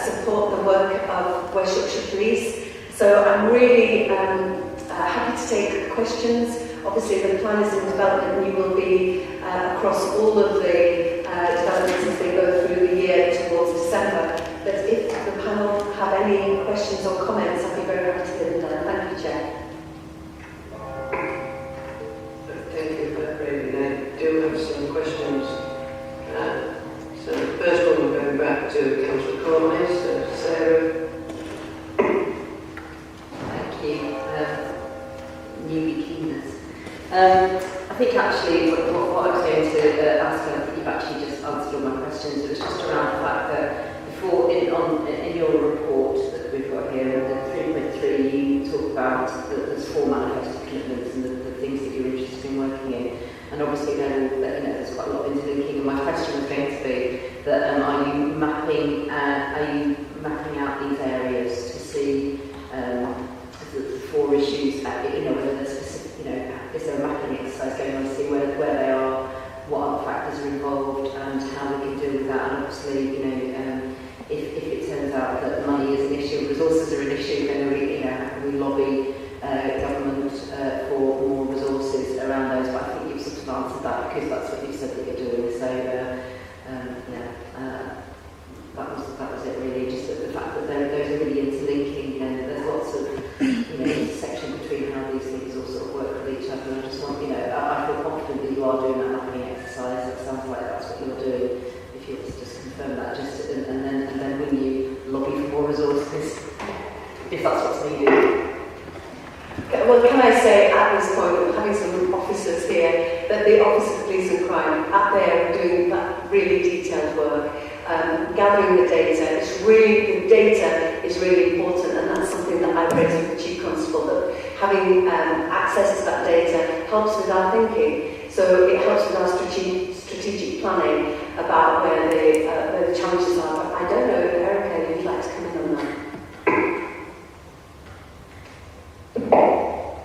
support the work of West Yorkshire Police. So I'm really happy to take questions obviously the plan is in development and you will be across all of the developments as they go through the year towards December. But if the panel have any questions or comments, I'd be very happy to hear them done. Thank you, Chair. Thank you for that, Raven. I do have some questions. So the first one, we're going back to Councillor Corley, so Sarah. Thank you. Newbie keenness. I think actually what I was going to ask, and I think you've actually just answered all my questions, it was just around the fact that before, in your report that we've got here, under 3.3, you talk about there's 4 manifesto commitments and the things that you're interested in working in. And obviously there's quite a lot of interlinking, and my question was going to be that are you mapping out these areas to see the 4 issues, whether there's specific, is there a mapping exercise going on to see where they are, what other factors are involved, and how we can deal with that. And obviously, if it turns out that money is an issue, resources are an issue, then how can we lobby government for more resources around those? But I think you've sort of answered that because that's what you've said that you're doing. So that was it really. Just the fact that those are really interlinking, and there's lots of intersection between how these things all sort of work with each other. And I just want I feel confident that you are doing that mapping exercise. It sounds like that's what you're doing. If you just confirm that, and then when you lobby for more resources, if that's what's needed. Well, can I say at this point, having some officers here, that the Office of Police and Crime out there doing that really detailed work, gathering the data. The data is really important, and that's something that I've raised with the Chief Constable, that having access to that data helps with our thinking. So it helps with our strategic planning about where the challenges are. But I don't know if Erica, you'd like to come in on that.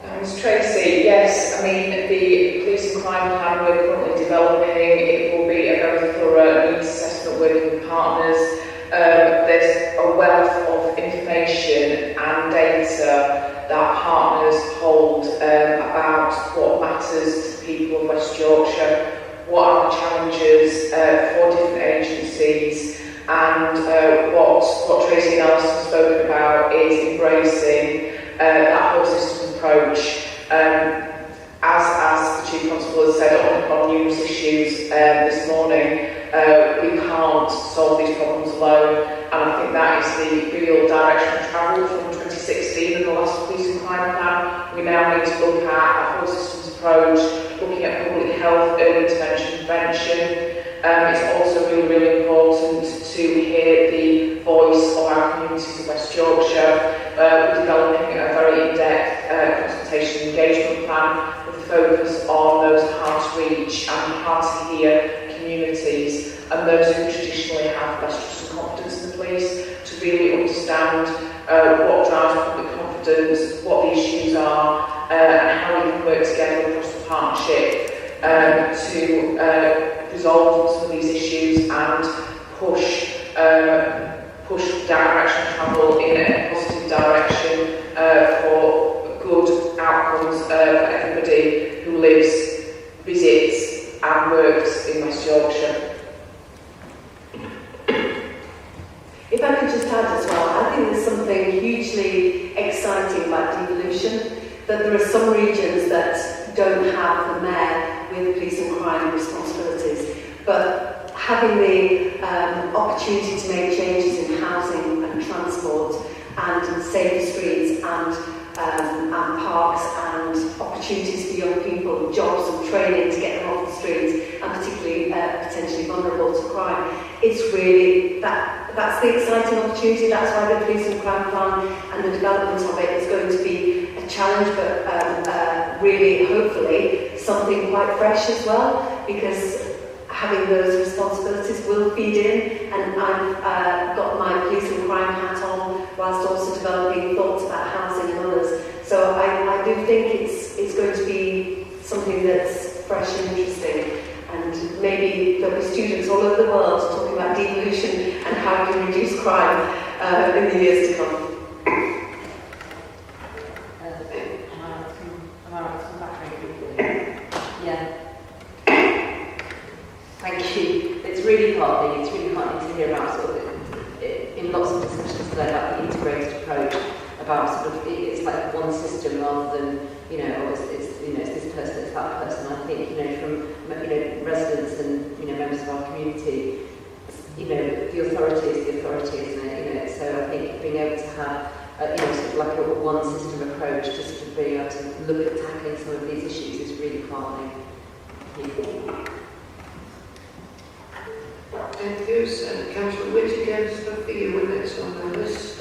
Thanks, Tracy. Yes, I mean, the police and crime plan we're currently developing, it will be a very thorough needs assessment working with partners. There's a wealth of information and data that partners hold about what matters to people of West Yorkshire, what are the challenges for different agencies, and what Tracy and Alison have spoken about is embracing that whole systems approach. As the Chief Constable has said on numerous issues this morning, we can't solve these problems alone, and I think that is the real direction of travel from 2016 and the last police and crime plan. We now need to look at a whole systems approach, looking at public health, early intervention, prevention. It's also really, really important to hear the voice of our communities of West Yorkshire. We're developing a very in-depth consultation engagement plan with a focus on those hard to reach and hard to hear communities, and those who traditionally have less trust and confidence in the police, to really understand what drives public confidence, what the issues are, and how we can work together across the partnership to resolve some of these issues and push direction of travel in a positive direction for good outcomes for everybody who lives, visits and works in West Yorkshire. If I could just add as well, I think there's something hugely exciting about devolution, that there are some regions that don't have the mayor with police and crime responsibilities, but having the opportunity to make changes in housing and transport and safer streets and parks and opportunities for young people, jobs and training to get them off the streets, and particularly potentially vulnerable to crime. It's really, that's the exciting opportunity. That's why the police and crime plan and the development of it is going to be a challenge, but really, hopefully, something quite fresh as well, because having those responsibilities will feed in, and I've got my police and crime hat on whilst also developing thoughts about housing and others. So I do think it's going to be something that's fresh and interesting, and maybe there'll be students all over the world talking about devolution and how we can reduce crime in the years to come. Am I right to come back very quickly? really heartening. It's really heartening to hear about sort of, in lots of discussions today about the integrated approach, about sort of, it's like one system rather than, you know, oh, it's this person, it's that person. I think, you know, from, you know, residents and, you know, members of our community, you know, the authority is the authority, isn't it? You know, so I think being able to have, you know, sort of like a one system approach to sort of being able to look at tackling some of these issues is really heartening. Thank you, Councillor Whittaker, stuff for you next on the list.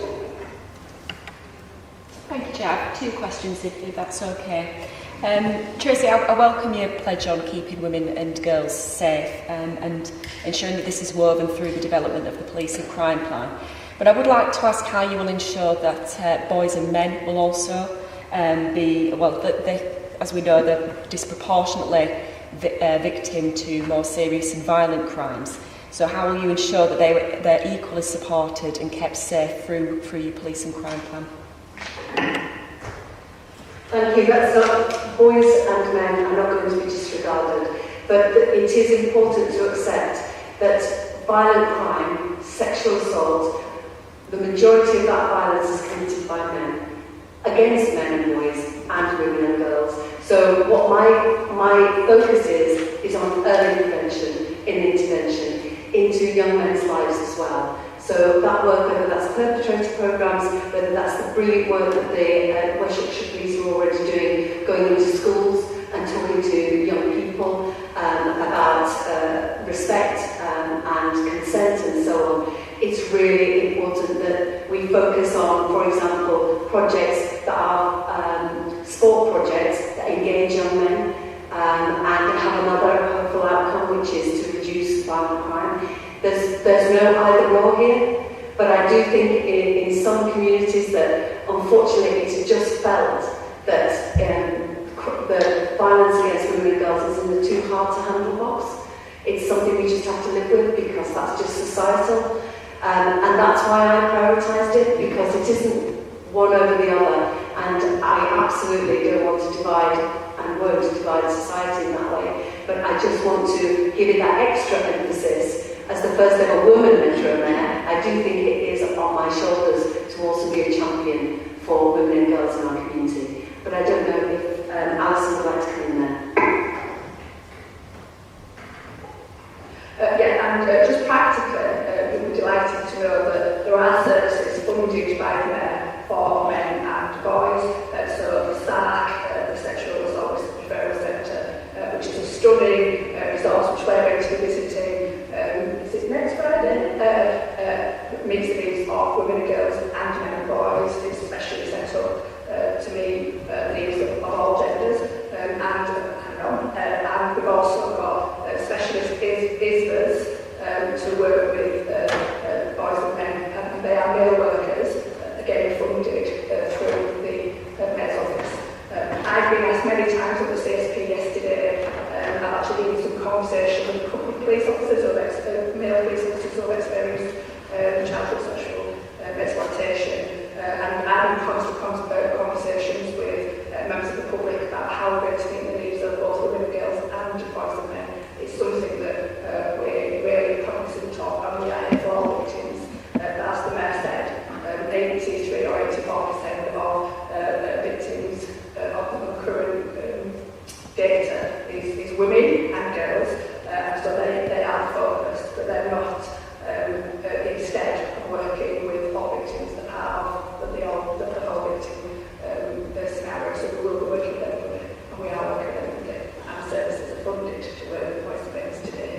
Thank you, Chair. I have 2 questions, if that's okay. Tracy, I welcome your pledge on keeping women and girls safe and ensuring that this is woven through the development of the police and crime plan. But I would like to ask how you will ensure that boys and men will also be, well, as we know, they're disproportionately victim to more serious and violent crimes. So how will you ensure that they're equally supported and kept safe through your police and crime plan? Thank you. That's not, boys and men are not going to be disregarded, but it is important to accept that violent crime, sexual assault, the majority of that violence is committed by men, against men and boys, and women and girls. So what my focus is on early prevention, intervention, into young men's lives as well. So that work, whether that's perpetrator programmes, whether that's the brilliant work that the West Yorkshire Police are already doing, going into schools and talking to young people about respect and consent and so on. It's really important that we focus on, for example, projects that are sport projects that engage young men and have another hopeful outcome, which is to reduce violent crime. There's no either or here, but I do think in some communities that unfortunately it's just felt that the violence against women and girls is in the too hard to handle box. It's something we just have to live with because that's just societal. And that's why I prioritised it, because it isn't one over the other, and I absolutely don't want to divide and won't divide society in that way, but I just want to give it that extra emphasis. As the first ever woman Metro Mayor, I do think it is on my shoulders to also be a champion for women and girls in our community. But I don't know if Alison would like to come in there. Just practically, we were delighted to know that there are services funded by the Mayor for men and boys. So the SARC, the Sexual Assault Referral Centre, which is a stunning resource which we're going to be visiting next Friday, meets the needs of women and girls and men and boys. It's especially set up to meet the needs of all genders. And we've also got specialist ISVAs to work with boys and men, and they are male workers, again funded through the Mayor's office. I've been asked many times at the CSP yesterday, I've actually been in some conversation with a couple of police officers male police officers who have experienced childhood sexual exploitation, and I'm in constant conversations with members of the public about how we're going to meet the needs of both women and girls and boys and men. It's something that we're really cognizant of, and we are here for all victims. As the Mayor said, 83 or 84% of all victims of the current data is women and girls, so they are focused, but they're not instead of working with all victims that are the whole victim scenario. So we will be working with them, and we are working with them, and our services are funded to work with voice events today.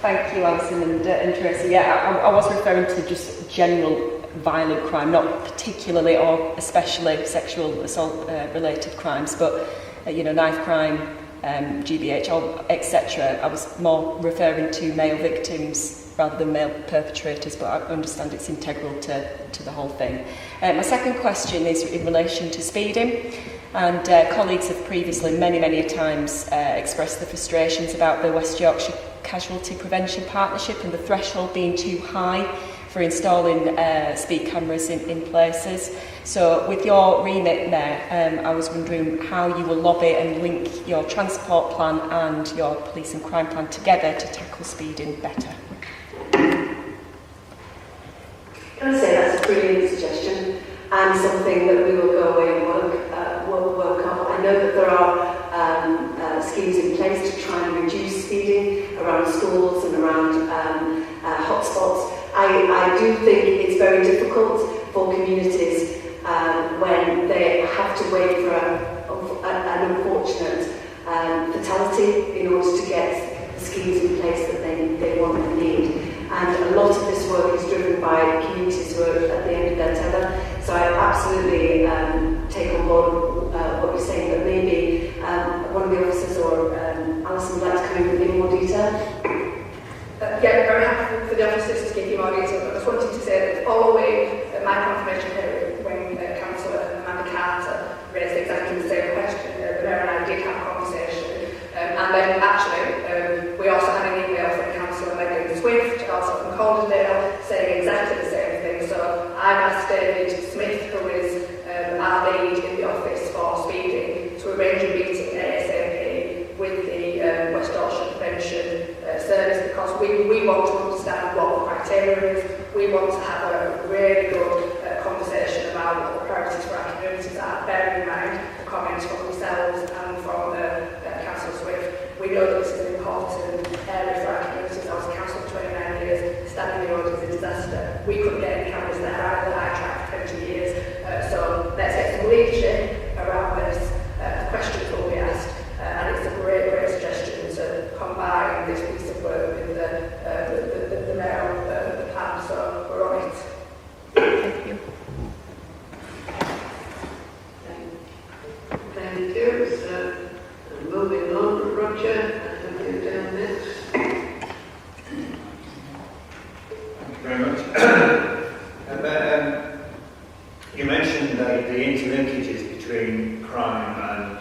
Thank you, Alison and Tracy. Yeah, I was referring to just general violent crime, not particularly or especially sexual assault related crimes, but knife crime, GBH, etc. I was more referring to male victims rather than male perpetrators, but I understand it's integral to the whole thing. My second question is in relation to speeding, and colleagues have previously many times expressed the frustrations about the West Yorkshire Casualty Prevention Partnership and the threshold being too high for installing speed cameras in places. So with your remit there, I was wondering how you will lobby and link your transport plan and your police and crime plan together to tackle speeding better. Can I say that's a brilliant suggestion and something that we will go away and work on. I know that there are schemes in place to try and reduce speeding around schools and around hotspots. I do think it's very difficult for communities when they have to wait for an unfortunate fatality in order to get the schemes in place that they want and need. And a lot of this work is driven by communities who are at the end of their tether. So I absolutely take on board what you're saying, but maybe one of the officers or Alison would like to come in with more detail. Yeah, very happy for the officers to give you more detail, but I just wanted to say that following my confirmation period, when Councillor Amanda Carter raised exactly the same question, the Mayor and I did have a conversation, and then actually we also had an email from Councillor Megan Swift, also from Calderdale, saying exactly the same thing. So I've asked David Smith, who is our lead in the office for speeding, to arrange a meeting ASAP with the West Yorkshire Prevention Service, because we want to understand what the criteria is. We want to have a really good conversation about what the priorities for our communities are, bearing in mind the comments from yourselves and from Councillor Swift. We know that this is an important area for our communities. I was a councillor for 29 years. Standing Road is a disaster. We couldn't get any cameras there either. I tried for 20 years. So let's get some leadership around this. Questions will be asked. And it's a great suggestion to combine this piece of work with the mayor of the plan. So we're on it. Thank you. Thank you. So, moving on, Roger, I have you down next. Thank you very much. You mentioned the interlinkages between crime and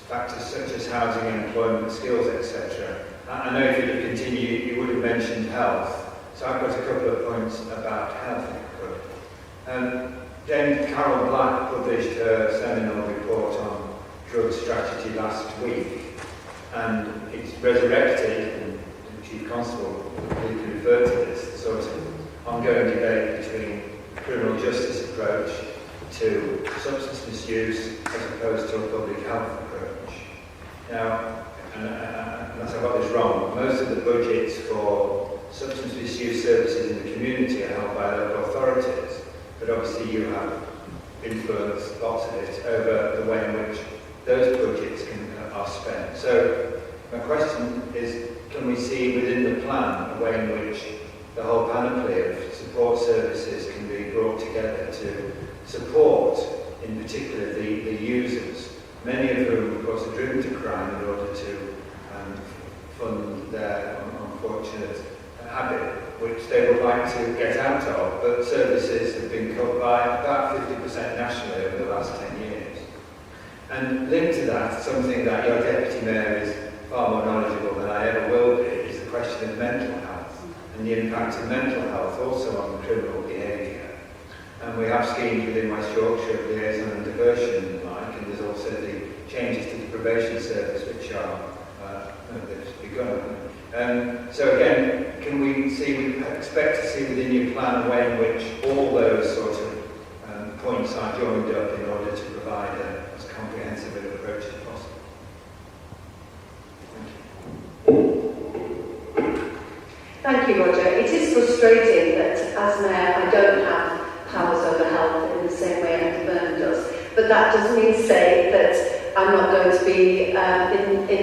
factors such as housing, employment, skills, etc. I know if you could continue, you would have mentioned health. So I've got a couple of points about health, if I could. Dame Carol Black published her seminal report on drug strategy last week, and it's resurrected, and the Chief Constable referred to this, the sort of ongoing debate between criminal justice approach to substance misuse as opposed to a public health approach. Now, unless I got this wrong, most of the budgets for substance misuse services in the community are held by local authorities, but obviously you have influenced lots of it over the way in which those budgets are spent. So my question is, can we see within the plan a way in which the whole panoply of support services can be brought together to support, in particular, the users, many of whom, of course, are driven to crime in order to fund their unfortunate habit, which they would like to get out of, but services have been cut by about 50% nationally over the last 10 years. And linked to that, something that your Deputy Mayor is far more knowledgeable than I ever will be, is the question of mental health and the impact of mental health also on criminal behaviour. And we have schemes within West Yorkshire, liaison and diversion and the like, and there's also the changes to the probation service which are they've begun. So again, can we expect to see within your plan a way in which all those sort of points are joined up in order to provide as comprehensive an approach as possible? Thank you, Roger. It is frustrating that as Mayor I don't have powers over health in the same way Andy Byrne does, but that doesn't mean to say that I'm not going to be in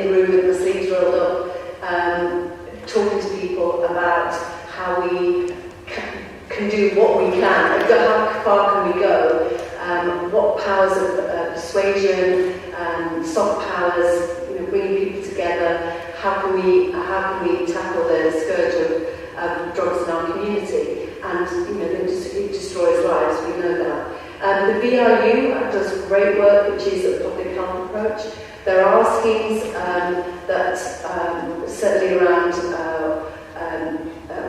the room with my sleeves rolled up talking to people about how we can do what we can, how far can we go, what powers of persuasion, soft powers, bringing people together, how can we tackle the scourge of drugs in our community, and it destroys lives, we know that. The BRU does great work, which is a public health approach. There are schemes that certainly around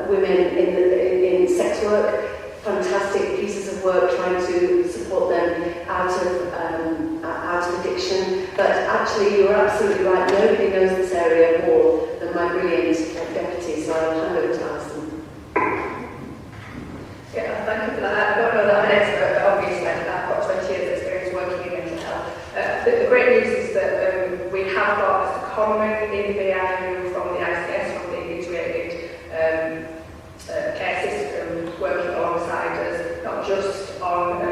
women in work, fantastic pieces of work trying to support them out of addiction. But actually, you're absolutely right. Nobody knows this area more than my brilliant deputy. So I'll hand over to Alison. Yeah, thank you for that. I don't know that I'm an expert, but obviously I've got 20 years experience working in mental health. The great news is that we have got a comment in the BIU from the ICS, from the integrated care system, working alongside us, not just on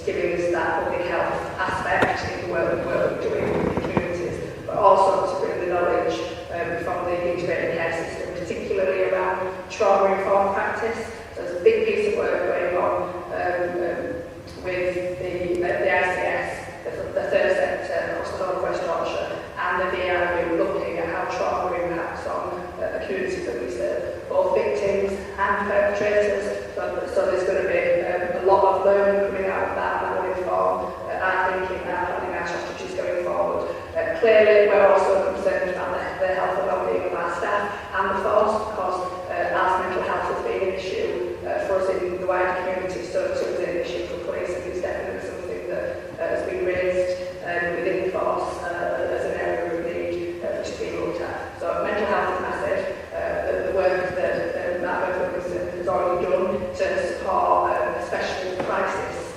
giving us that public health aspect in the work we're doing in the communities, but also to bring the knowledge from the integrated care system, particularly around trauma-informed practice. So there's a big piece of work going on with the ICS, the third sector across the whole of West Yorkshire, and the BIU looking at how trauma impacts on communities that we serve, both victims and perpetrators. So there's going to be a lot of learning coming out of that that will inform our thinking, our planning, our strategies going forward. Clearly, we're also concerned about the health and well-being of our staff and the force, because as mental health has been an issue for us in the wider community, so too is an issue for police, and it's definitely something that has been raised within the force as an area of need which is being looked at. So mental health is massive. The work that Matt has already done to support especially crisis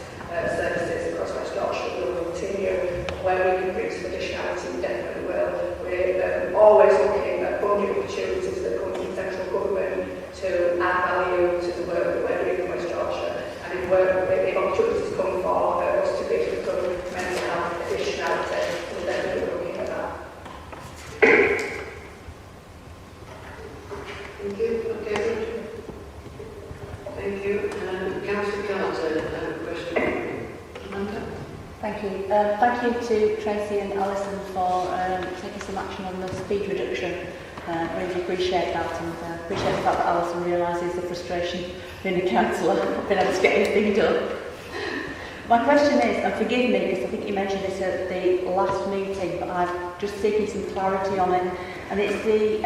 services across West Yorkshire will continue. Where we can bring some additionality, we definitely will. We're always looking at funding opportunities that come from central government to add value to the work that we're doing in West Yorkshire. And if opportunities come for us to be some mental health additionality, we'll definitely be looking at that. Thank you. Okay. Thank you. Councillor Carter, question. Amanda? Thank you. Thank you to Tracy and Alison for taking some action on the speed reduction. I really appreciate that, and appreciate the fact that Alison realises the frustration being a councillor, not being able to get anything done. My question is, and forgive me because I think you mentioned this at the last meeting, but I'm just seeking some clarity on it, and it's the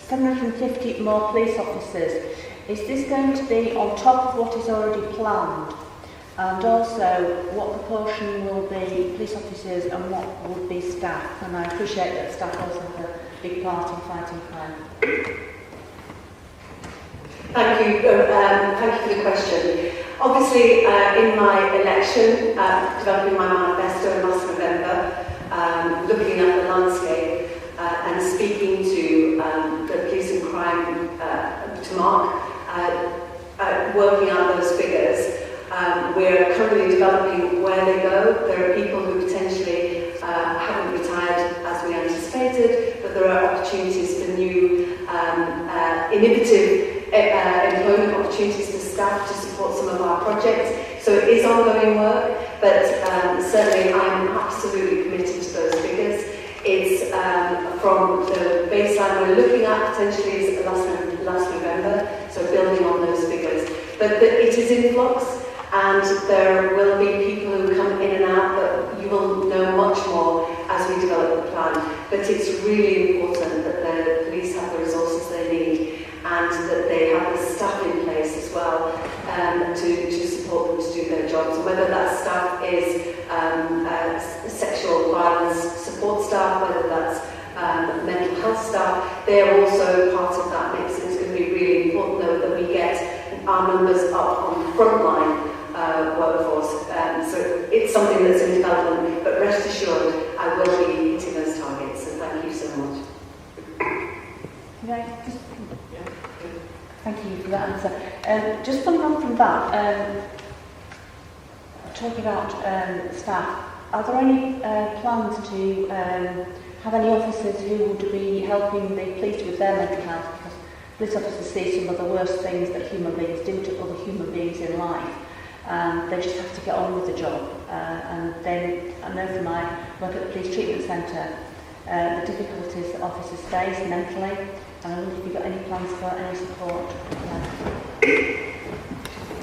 750 more police officers. Is this going to be on top of what is already planned? And also, what proportion will be police officers and what will be staff? And I appreciate that staff also have a big part in fighting crime. Thank you for the question. Obviously, in my election, developing my manifesto in last November, looking at the landscape and speaking to the police and crime to Mark, working out those figures. We're currently developing where they go. There are people who potentially haven't retired as we anticipated, but there are opportunities for new innovative employment opportunities for staff to support some of our projects. So it is ongoing work, but certainly I'm absolutely committed to those figures. It's from the baseline we're looking at potentially is last November, so building on those figures. But it is in flux, and there will be people who come in and out, but you will know much more as we develop the plan. But it's really important that the police have the resources they need, and that they have the staff in place as well to support them to do their jobs. And whether that staff is sexual violence support staff, whether that's mental health staff, they're also part of that mix. And it's going to be really important, though, that we get our numbers up on the frontline workforce. So it's something that's in development, but rest assured, I will be hitting those targets. So thank you so much. Thank you for that answer. Just following on from that, talking about staff, are there any plans to have any officers who would be helping the police with their mental health? Because police officers see some of the worst things that human beings do to other human beings in life, and they just have to get on with the job. And then I know from my work at the police treatment centre, the difficulties that officers face mentally, and I wonder if you've got any plans for any support.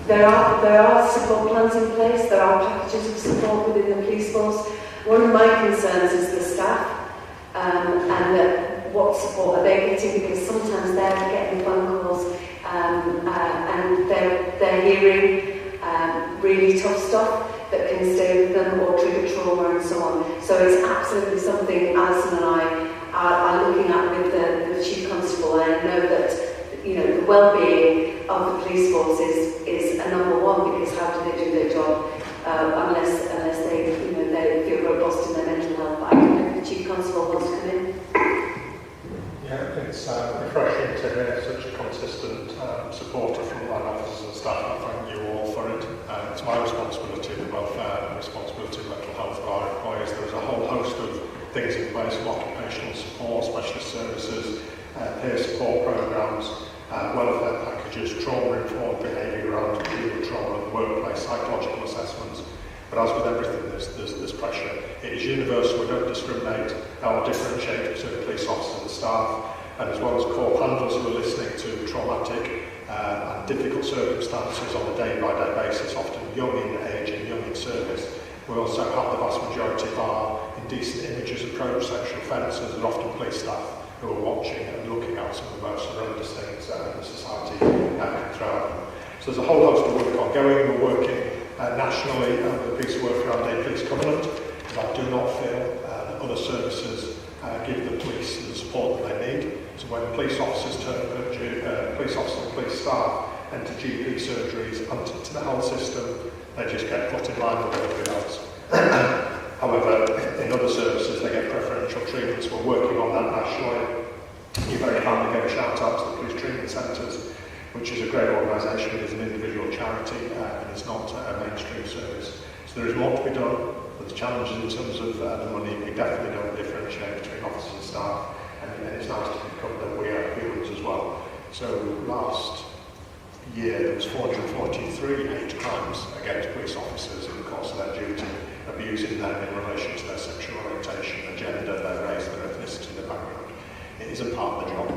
There are support plans in place. There are packages of support within the police force. One of my concerns is the staff and what support are they getting, because sometimes they're getting phone calls and they're hearing really tough stuff that can stay with them or trigger trauma and so on. So it's absolutely something Alison and I are looking at with the Chief Constable, and I know that, you know, the well-being of the police force is a number one, because how do they do their job unless they, you know, they feel robust in their mental health. But I don't know if the Chief Constable wants to come in. Yeah, it's refreshing to hear such a consistent supporter from line officers and staff. I thank you all for it. It's my responsibility, the welfare and responsibility of mental health for our employees. There's a whole host of things in place, from occupational support, specialist services, peer support programmes, welfare packages, trauma-informed behaviour around dealing with trauma in the workplace, psychological assessments. But as with everything, there's pressure. It is universal. We don't discriminate or differentiate between police officers and staff. And as well as corps handlers who are listening to traumatic and difficult circumstances on a day-by-day basis, often young in age and young in service, we also have the vast majority of our indecent images approach sexual offences, and often police staff who are watching and looking at some of the most horrendous things in society can throw at them. So there's a whole host of work ongoing. We're working nationally with the Peace Work Around Day Police Covenant, because I do not feel that other services give the police the support that they need. So when police officers police officers and police staff enter GP surgeries into the health system, they just get put in line with everybody else. However, in other services they get preferential treatments. We're working on that nationally. You very kindly gave a shout out to the police treatment centres, which is a great organisation. It is an individual charity and it's not a mainstream service. So there is more to be done. There's challenges in terms of the money. We definitely don't differentiate between officers and staff, and it's nice to become that we are humans as well. So last year there was 443 hate crimes against police officers in the course of their duty, abusing them in relation to their sexual orientation, their gender, their race, their ethnicity, their background. It isn't part of the job.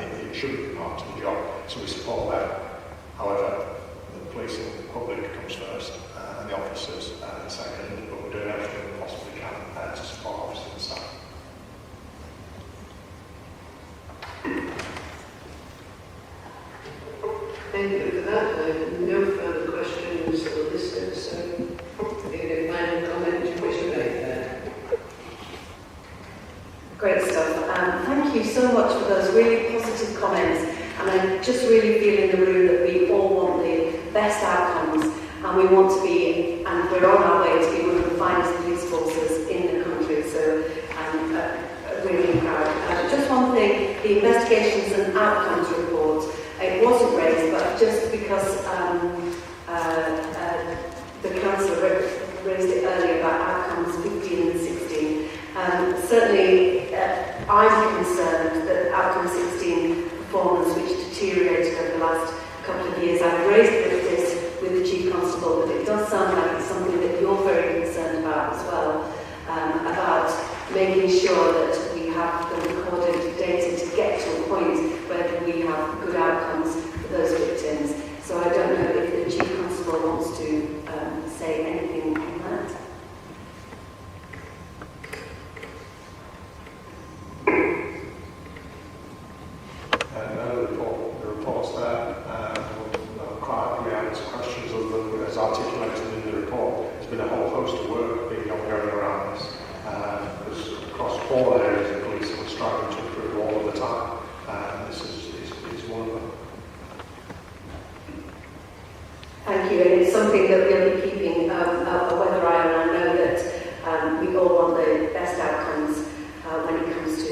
It shouldn't be part of the job, so we support them. However, the policing of the public comes first, and the officers second, but we're doing everything we possibly can to support officers and staff. Thank you for that. I have no further questions or listed, so any final comment you wish to make there? Great stuff. Thank you so much for those really positive comments. And I just really feel in the room that we all want the best outcomes, and we want to be, and we're on our way to be one of the finest police forces in the country. So I'm really proud. Just one thing, the investigations and outcomes report, it wasn't raised, but just because the councillor raised it earlier about outcomes 15 and 16. Certainly, I'm concerned that outcome 16 performance, which deteriorated over the last couple of years, I've raised this with the Chief Constable, but it does sound like it's something that you're very concerned about as well, about making sure that we have the recorded data to get to a point where we have good outcomes for those victims. So I don't know if the Chief Constable wants to say anything on that. The report's there. We'll quietly answer questions as articulated in the report. There's been a whole host of work being ongoing around this. Because across all areas of policing, we're striving to improve all of the time. And this is one of them. Thank you, and it's something that we'll be keeping a weather eye on. I know that we all want the best outcomes when it comes to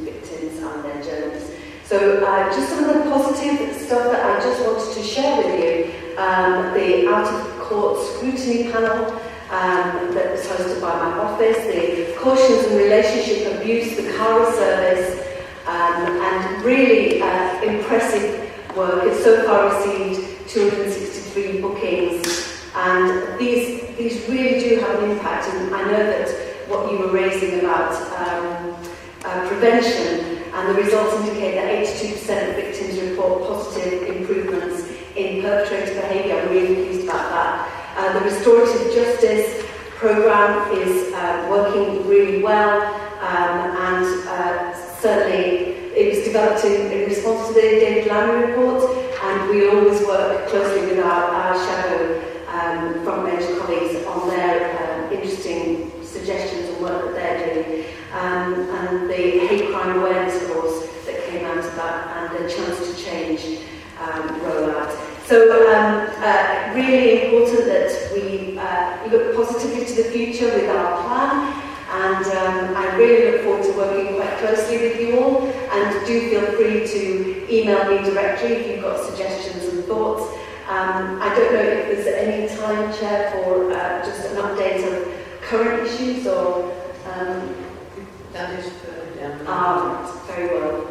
victims and their journeys. So just some of the positive stuff that I just wanted to share with you. The out-of-court scrutiny panel that was hosted by my office, the cautions and relationship abuse, the CARA service, and really impressive work. It's so far received 263 bookings, and these really do have an impact. And I know that what you were raising about prevention, and the results indicate that 82% of victims report positive improvements in perpetrator behaviour. I'm really pleased about that. The restorative justice programme is working really well, and certainly it was developed in response to the David Lammy report, and we always work closely with our shadow front-bench colleagues on their interesting suggestions and work that they're doing, and the hate crime awareness course that came out of that, and the Chance to Change rollout. So really important that we look positively to the future with our plan, and I really look forward to working quite closely with you all, and do feel free to email me directly if you've got suggestions and thoughts. I don't know if there's any time, Chair, for just an update of current issues, or... That is further down. Very well.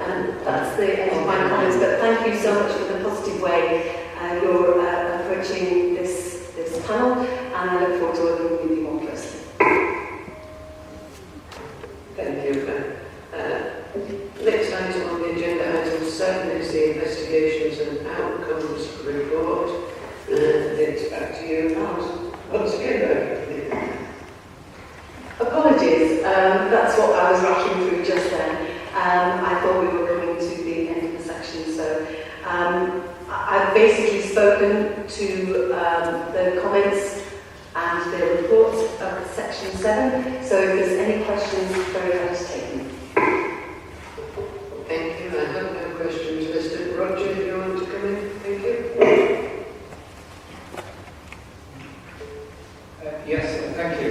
That's the end of my comments, but thank you so much for the positive way you're approaching this panel, and I look forward to working with you more closely. Thank you. Next item on the agenda, item 7, is the investigations and outcomes report. It's back to you once again. Apologies, that's what I was rushing through just then. I thought we were coming to the end of the section, so I've basically spoken to the comments and the reports of section 7, so if there's any questions, very happy to take them. Thank you. I have no questions listed. Roger, if you want to come in, thank you. Yes, thank you.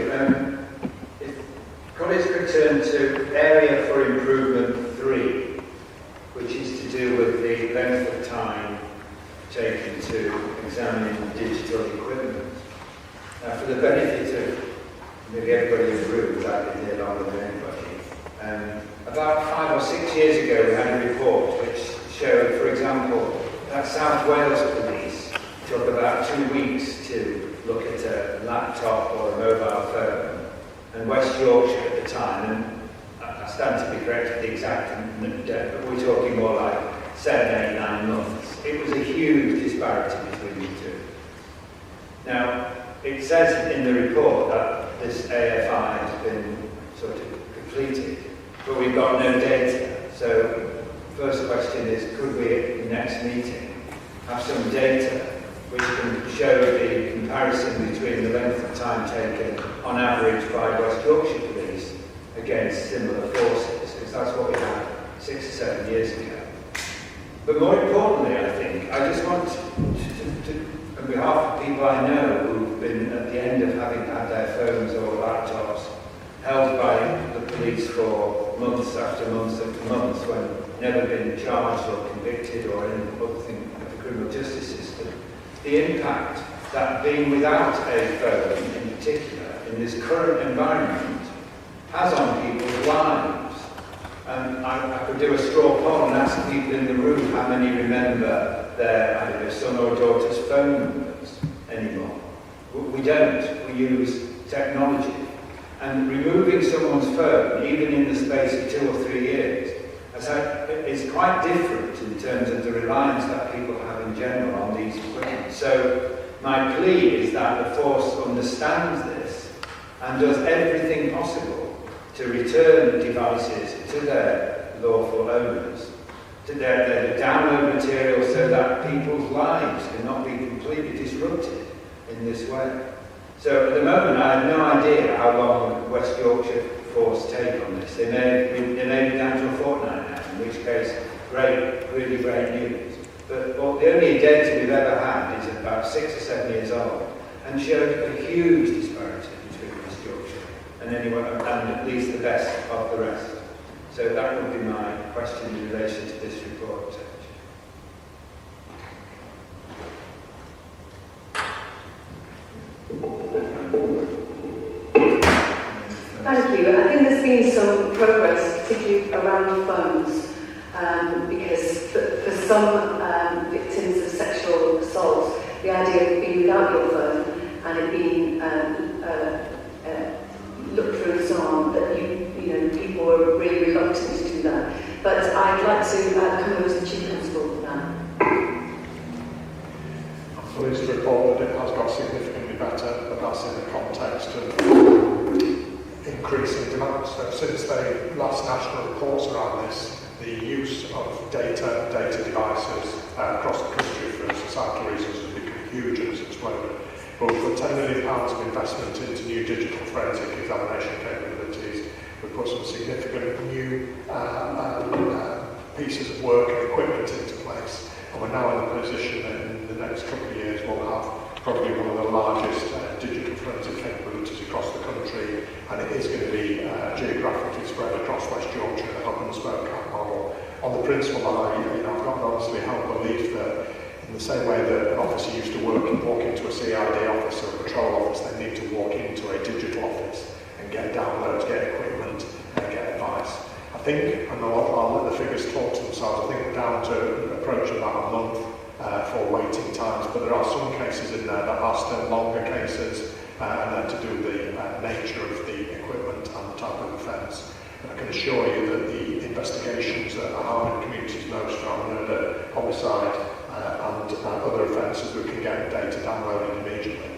If colleagues could turn to area for improvement 3, which is to do with the length of time taken to examine digital equipment. For the benefit of maybe everybody in the room, without being here longer than anybody, about 5 or 6 years ago we had a report which showed, for example, that South Wales Police took about 2 weeks to look at a laptop or a mobile phone, and West Yorkshire at the time, and I stand to be corrected the exact date, but we're talking more like 7, 8, 9 months. It was a huge disparity between the two. Now, it says in the report that this AFI has been sort of completed, but we've got no data. So, first question is, could we at the next meeting have some data which can show the comparison between the length of time taken on average by West Yorkshire Police against similar forces, because that's what we had 6 or 7 years ago. But more importantly, I think, I just want to on behalf of people I know who've been at the end of having had their phones or laptops held by the police for months after months after months, when never been charged or convicted or any other thing of the criminal justice system, the impact that being without a phone in particular in this current environment has on people's lives. I could do a straw poll and ask people in the room how many remember their, I don't know, son or daughter's phone numbers anymore. We don't. We use technology. And removing someone's phone, even in the space of 2 or 3 years, is quite different in terms of the reliance that people have in general on these equipment. So my plea is that the force understands this and does everything possible to return devices to their lawful owners, to their download material, so that people's lives cannot be completely disrupted in this way. So at the moment I have no idea how long West Yorkshire Force take on this. They may be down to a fortnight now, in which case, great, really great news. But the only data we've ever had is about 6 or 7 years old, and showed a huge disparity between West Yorkshire and at least the best of the rest. So that would be my question in relation to this report. Thank you. I think there's been some progress, particularly around phones, because for some victims of sexual assault, the idea of being without your phone and it being looked through and so on, that people were really reluctant to do that. But I'd like to come over to the Chief Constable now. I'm pleased to report that it has got significantly better, but that's in the context of increasing demand. So since the last national reports around this, the use of data devices across the country for societal reasons has become huge and has exploded. But we've put £10 million of investment into new digital forensic examination capabilities. We've put some significant new pieces of work and equipment into place. And we're now in the position that in the next couple of years we'll have probably one of the largest digital forensic capabilities across the country, and it is going to be geographically spread across West Yorkshire, the hub and spoke model. On the principle that I've got to honestly held belief that in the same way that an officer used to walk into a CID office or a patrol office, they need to walk into a digital office and get downloads, get equipment, and get advice. I think, and I'll let the figures talk to themselves, I think we're down to approaching about a month for waiting times, but there are some cases in there that are still longer cases, and then to do with the nature of the equipment and the type of offence. And I can assure you that the investigations that are harming communities most are murder, homicide, and other offences we can get data downloaded immediately.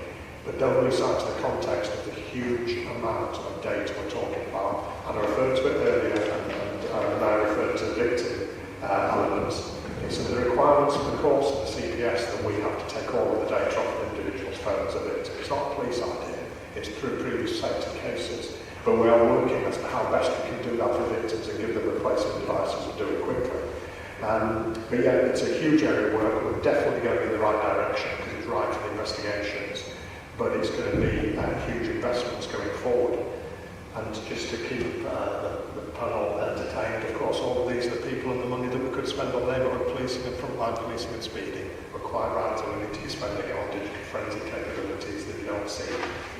But don't lose sight of the context of the huge amount of data we're talking about. And I referred to it earlier, and I referred to victim elements. It's in the requirements of the course of the CPS that we have to take all of the data off of individuals' phones as a victim. It's not a police idea, it's through previous safety cases. But we are working as to how best we can do that for victims and give them replacement devices and do it quickly. But yeah, it's a huge area of work. We're definitely going in the right direction because it's right for the investigations, but it's going to be huge investments going forward. And just to keep the panel entertained, of course, all of these are the people and the money that we could spend on neighbourhood policing and frontline policing and speeding. We're quite right that we need to be spending it on digital forensic capabilities that you don't see,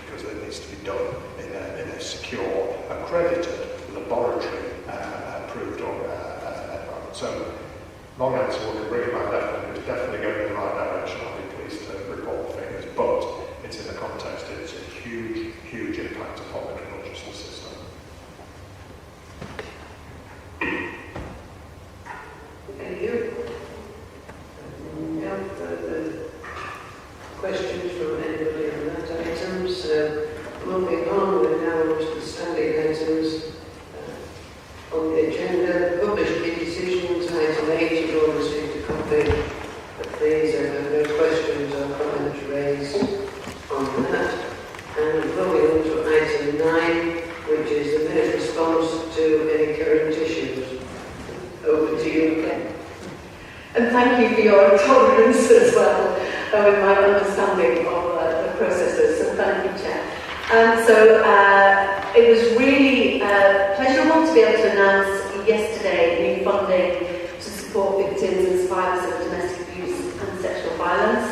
because it needs to be done in a secure, accredited, laboratory approved environment. So, long answer, we can bring it back definitely. It's definitely going in the right direction. I'll be pleased to report the figures, but it's in the context, it's a huge, huge impact upon the criminal justice system. Thank you. No further questions from anybody on that item, so moving on, we're now to the standing items on the agenda. Published key decisions, item 8, you've all received a copy of these. I have no questions or comments raised on that. And moving on to item 9, which is the Mayor's response to any current issues. Over to you, Ken. And thank you for your tolerance as well with my understanding of the processes. So thank you, Chair. So it was really pleasurable to be able to announce yesterday new funding to support victims and survivors of domestic abuse and sexual violence.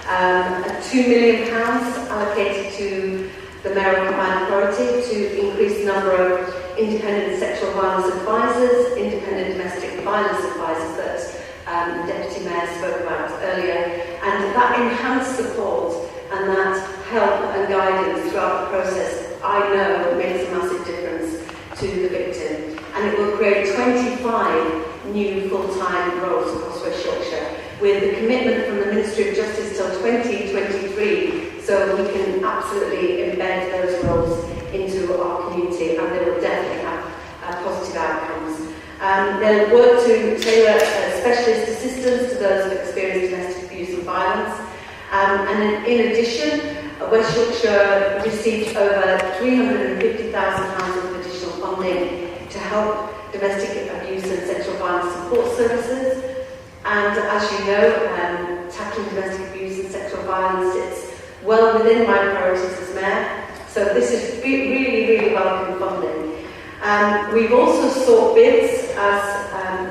£2 million allocated to the Mayoral Combined Authority to increase the number of independent sexual violence advisors, independent domestic violence advisors that the Deputy Mayor spoke about earlier, and that enhanced support and that help and guidance throughout the process, I know, makes a massive difference to the victim. And it will create 25 new full-time roles across West Yorkshire, with the commitment from the Ministry of Justice till 2023, so we can absolutely embed those roles into our community, and they will definitely have positive outcomes. They'll work to tailor specialist assistance to those who experience domestic abuse and violence. And in addition, West Yorkshire received over £350,000 of additional funding to help domestic abuse and sexual violence support services. And as you know, tackling domestic abuse and sexual violence sits well within my priorities as Mayor. So this is really, really welcome funding. We've also sought bids, as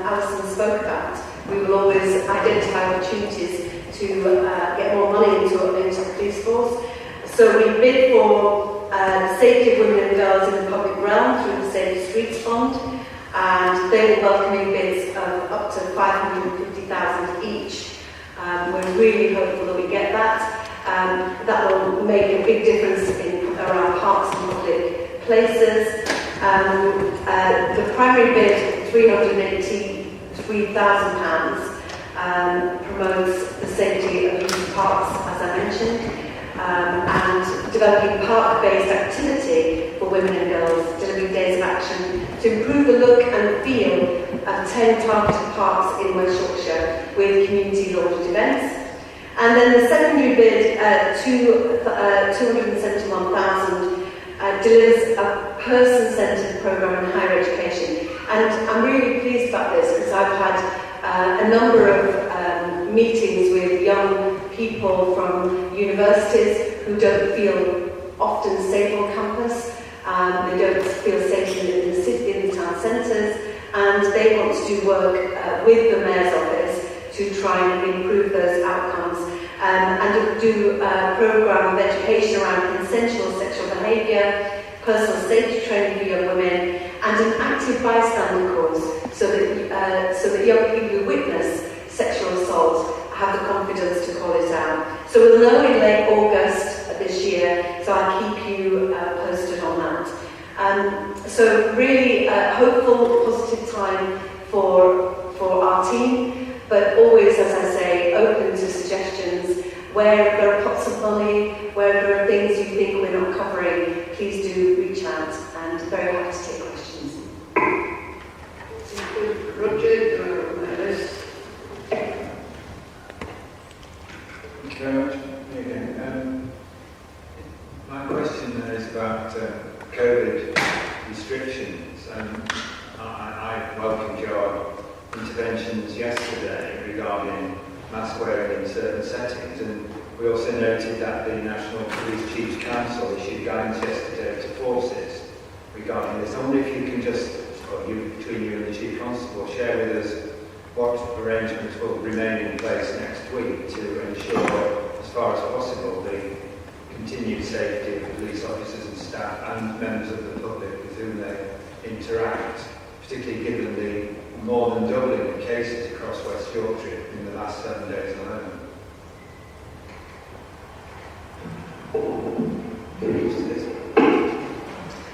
Alison spoke about. We will always identify opportunities to get more money into the police force. So we bid for the safety of women and girls in the public realm through the Safe Streets Fund, and they were welcoming bids of up to £550,000 each. We're really hopeful that we get that. That will make a big difference around parks and public places. The primary bid, £383,000, promotes the safety of youth parks, as I mentioned, and developing park-based activity for women and girls, delivering days of action to improve the look and feel of 10 targeted parks in West Yorkshire with community-launched events. And then the secondary bid, 271,000, delivers a person-centred programme in higher education. And I'm really pleased about this because I've had a number of meetings with young people from universities who don't feel often safe on campus. They don't feel safe in the city, in the town centres, and they want to do work with the Mayor's office to try and improve those outcomes and do a programme of education around consensual sexual behaviour, personal safety training for young women, and an active bystander course so that young people who witness sexual assault have the confidence to call it out. So we'll know in late August this year, so I'll keep you posted on that. So really hopeful, positive time for our team, but always, as I say, open to suggestions. Where there are pots of money, where there are things you think we're not covering, please do reach out, and very happy to take questions. Roger, you're on my list. Thank you very much. Again, my question is about COVID restrictions. I welcomed your interventions yesterday regarding mask wearing in certain settings, and we also noted that the National Police Chiefs Council issued guidance yesterday to forces regarding this. I wonder if you can just, between you and the Chief Constable, share with us what arrangements will remain in place next week to ensure, as far as possible, the continued safety of police officers and staff and members of the public with whom they interact, particularly given the more than doubling of cases across West Yorkshire in the last 7 days alone.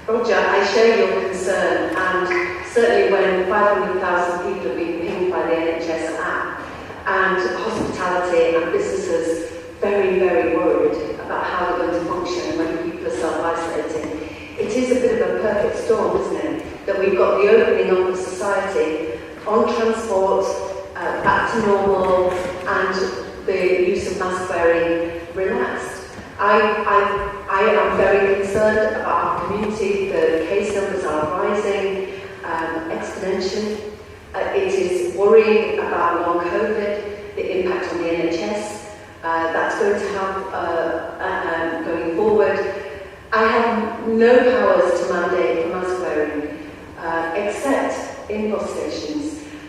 Roger, I share your concern, and certainly when 500,000 people are being pinged by the NHS app, and hospitality and businesses very, very worried about how they're going to function when people are self-isolating. It is a bit of a perfect storm, isn't it? That we've got the opening up of society on transport, back to normal, and the use of mask wearing relaxed. I am very concerned about our community. The case numbers are rising exponentially. It is worrying about long COVID, the impact on the NHS. That's going to have going forward. I have no powers to mandate for mask wearing, except in bus stations.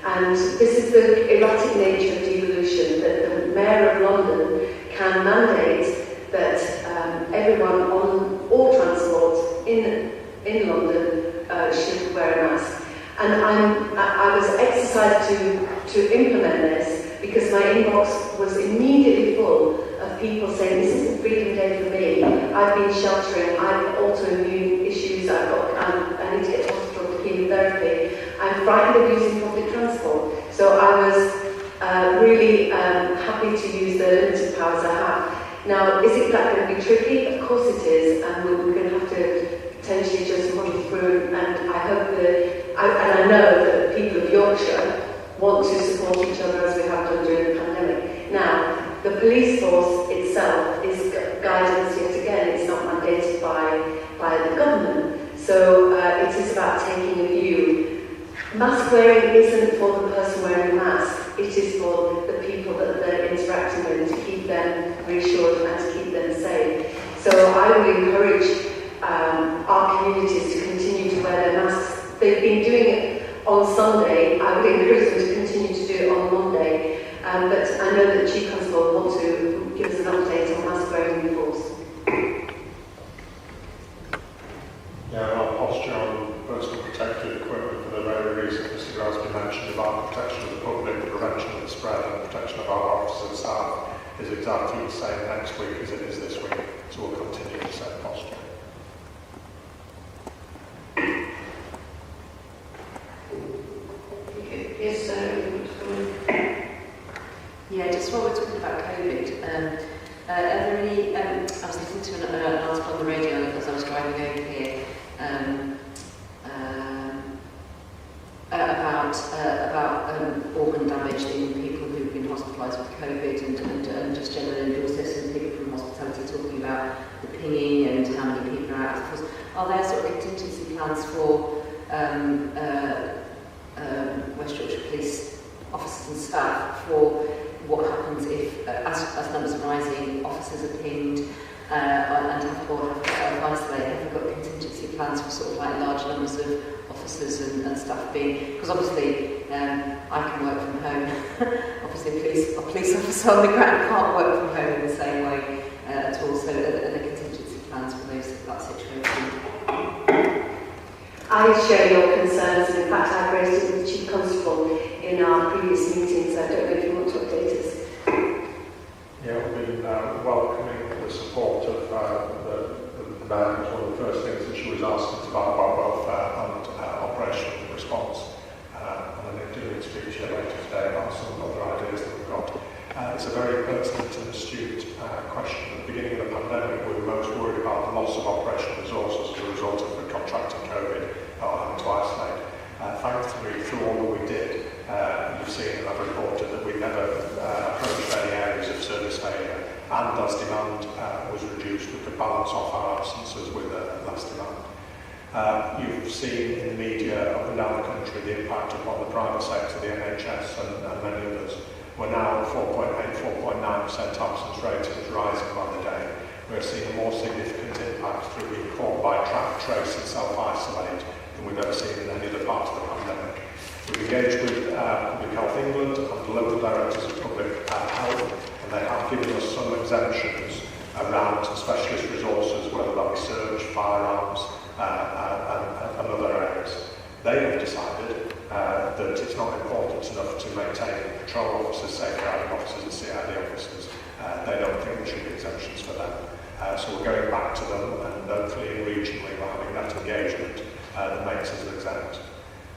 And this is the erratic nature of devolution, that the Mayor of London can mandate that everyone on all transport in London should wear a mask. And I was exercised to implement this because my inbox was immediately full of people saying, this isn't Freedom Day for me. I've been sheltering, I've autoimmune issues, I need to get to hospital for chemotherapy. I'm frightened of using public transport. So I was really happy to use the limited powers I have. Now, is that going to be tricky? Of course it is, and we're going to have to potentially just muddle through, and I hope that, I know that the people of Yorkshire want to support each other as we have done during the pandemic. Now, the police force itself is guidance yet again, it's not mandated by the government, so it is about taking a view. Mask wearing isn't for the person wearing a mask, it is for the people that they're interacting with to keep them reassured and to keep them safe. So I would encourage our communities to continue to wear their masks. They've been doing it on Sunday. I would encourage them to continue to do it on Monday. But I know that Chief Constable will want to give us an update on mask wearing in force. Yeah, our posture on personal protective equipment for the very reason Mr. Grasby mentioned about the protection of the public, the prevention of the spread and the protection of our officers and staff is exactly the same next week as it is this week. So we'll continue the same posture. Yes, yeah, just while we're talking about COVID, are there any I was listening to an article on the radio as I was driving over here about organ damage in people who've been hospitalised with COVID and just generally, and also some people from hospitality talking about the pinging and how many people are out of hospital. Are there sort of contingency plans for West Yorkshire Police officers and staff for what happens if, as numbers are rising, officers are pinged and have to isolate? Have we got contingency plans for sort of like large numbers of officers and staff being, because obviously I can work from home. Obviously a police officer on the ground can't work from home in the same way at all, so are there contingency plans for that situation? I share your concerns, and in fact I raised it with the Chief Constable in our previous meetings. I don't know if you want to update us. Yeah, we've been welcoming the support of the Mayor. One of the first things that she was asking about welfare and operational response. And I'm doing a speech here later today about some other ideas that we've got. It's a very pertinent and astute question. At the beginning of the pandemic, we were most worried about the loss of operational resources as a result of the contracting COVID or having to isolate. Thankfully, through all that we did, you've seen and I've reported that we never approached any areas of service failure, and as demand was reduced, we could balance off our absences with less demand. You've seen in the media up and down the country the impact upon the private sector, the NHS and many others. We're now at 4.9% absence rate, and it's rising by the day. We're seeing a more significant impact through being caught by track, trace and self-isolate than we've ever seen in any other part of the pandemic. We've engaged with Public Health England and the local directors of public health, and they have given us some exemptions around specialist resources, whether that be search, firearms and other areas. They have decided that it's not important enough to maintain patrol officers, safeguarding officers and CID officers. They don't think there should be exemptions for them. So we're going back to them, and locally and regionally we're having that engagement that makes us exempt.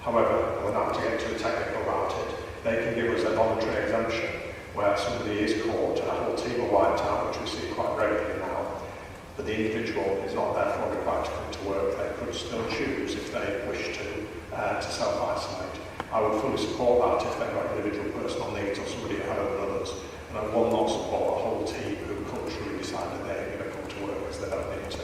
However, we're not to get too technical about it. They can give us a voluntary exemption where somebody is caught and a whole team are wiped out, which we see quite regularly now, but the individual is not therefore required to come to work. They could still choose, if they wish to self-isolate. I would fully support that if they've got individual personal needs or somebody at home and others, and I will not support a whole team who culturally decide that they're going to come to work because they don't need to.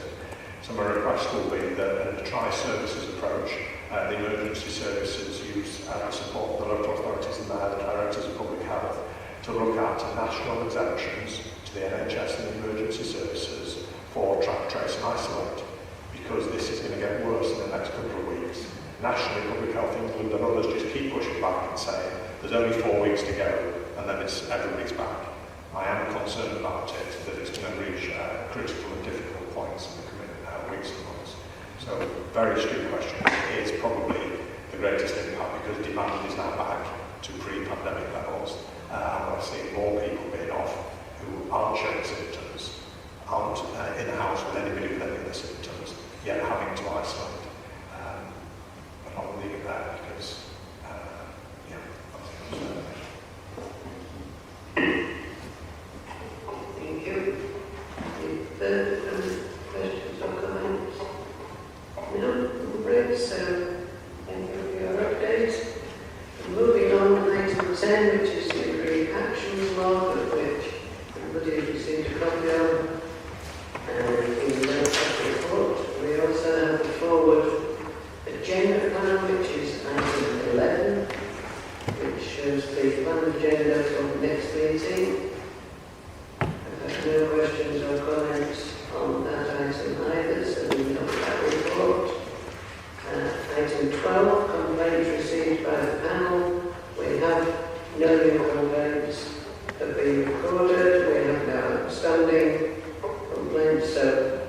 So my request will be that in the tri-services approach, the emergency services use support the local authorities and the directors of public health to look at national exemptions to the NHS and the emergency services for track, trace and isolate, because this is going to get worse in the next couple of weeks. Nationally, Public Health England and others just keep pushing back and saying there's only 4 weeks to go and then everybody's back. I am concerned about it, that it's going to reach critical and difficult points in the coming weeks and months. So, very astute question. It is probably the greatest impact because demand is now back to pre-pandemic levels. And we're seeing more people being off who aren't showing symptoms, aren't in the house with anybody with any of the symptoms, yet having to isolate. But I'll leave it there because, Thank you. Any further questions or comments? No? Great, so thank you for your update. Moving on to item 10, which is the agreed actions log, of which everybody has received a copy of. In the report, we also have the forward agenda plan, which is item 11, which shows the planned agenda for the next meeting. I've had no questions or comments on that item either, so we have that report. Item 12, complaints received by the panel. We have no new complaints have been recorded. We have no outstanding complaints, so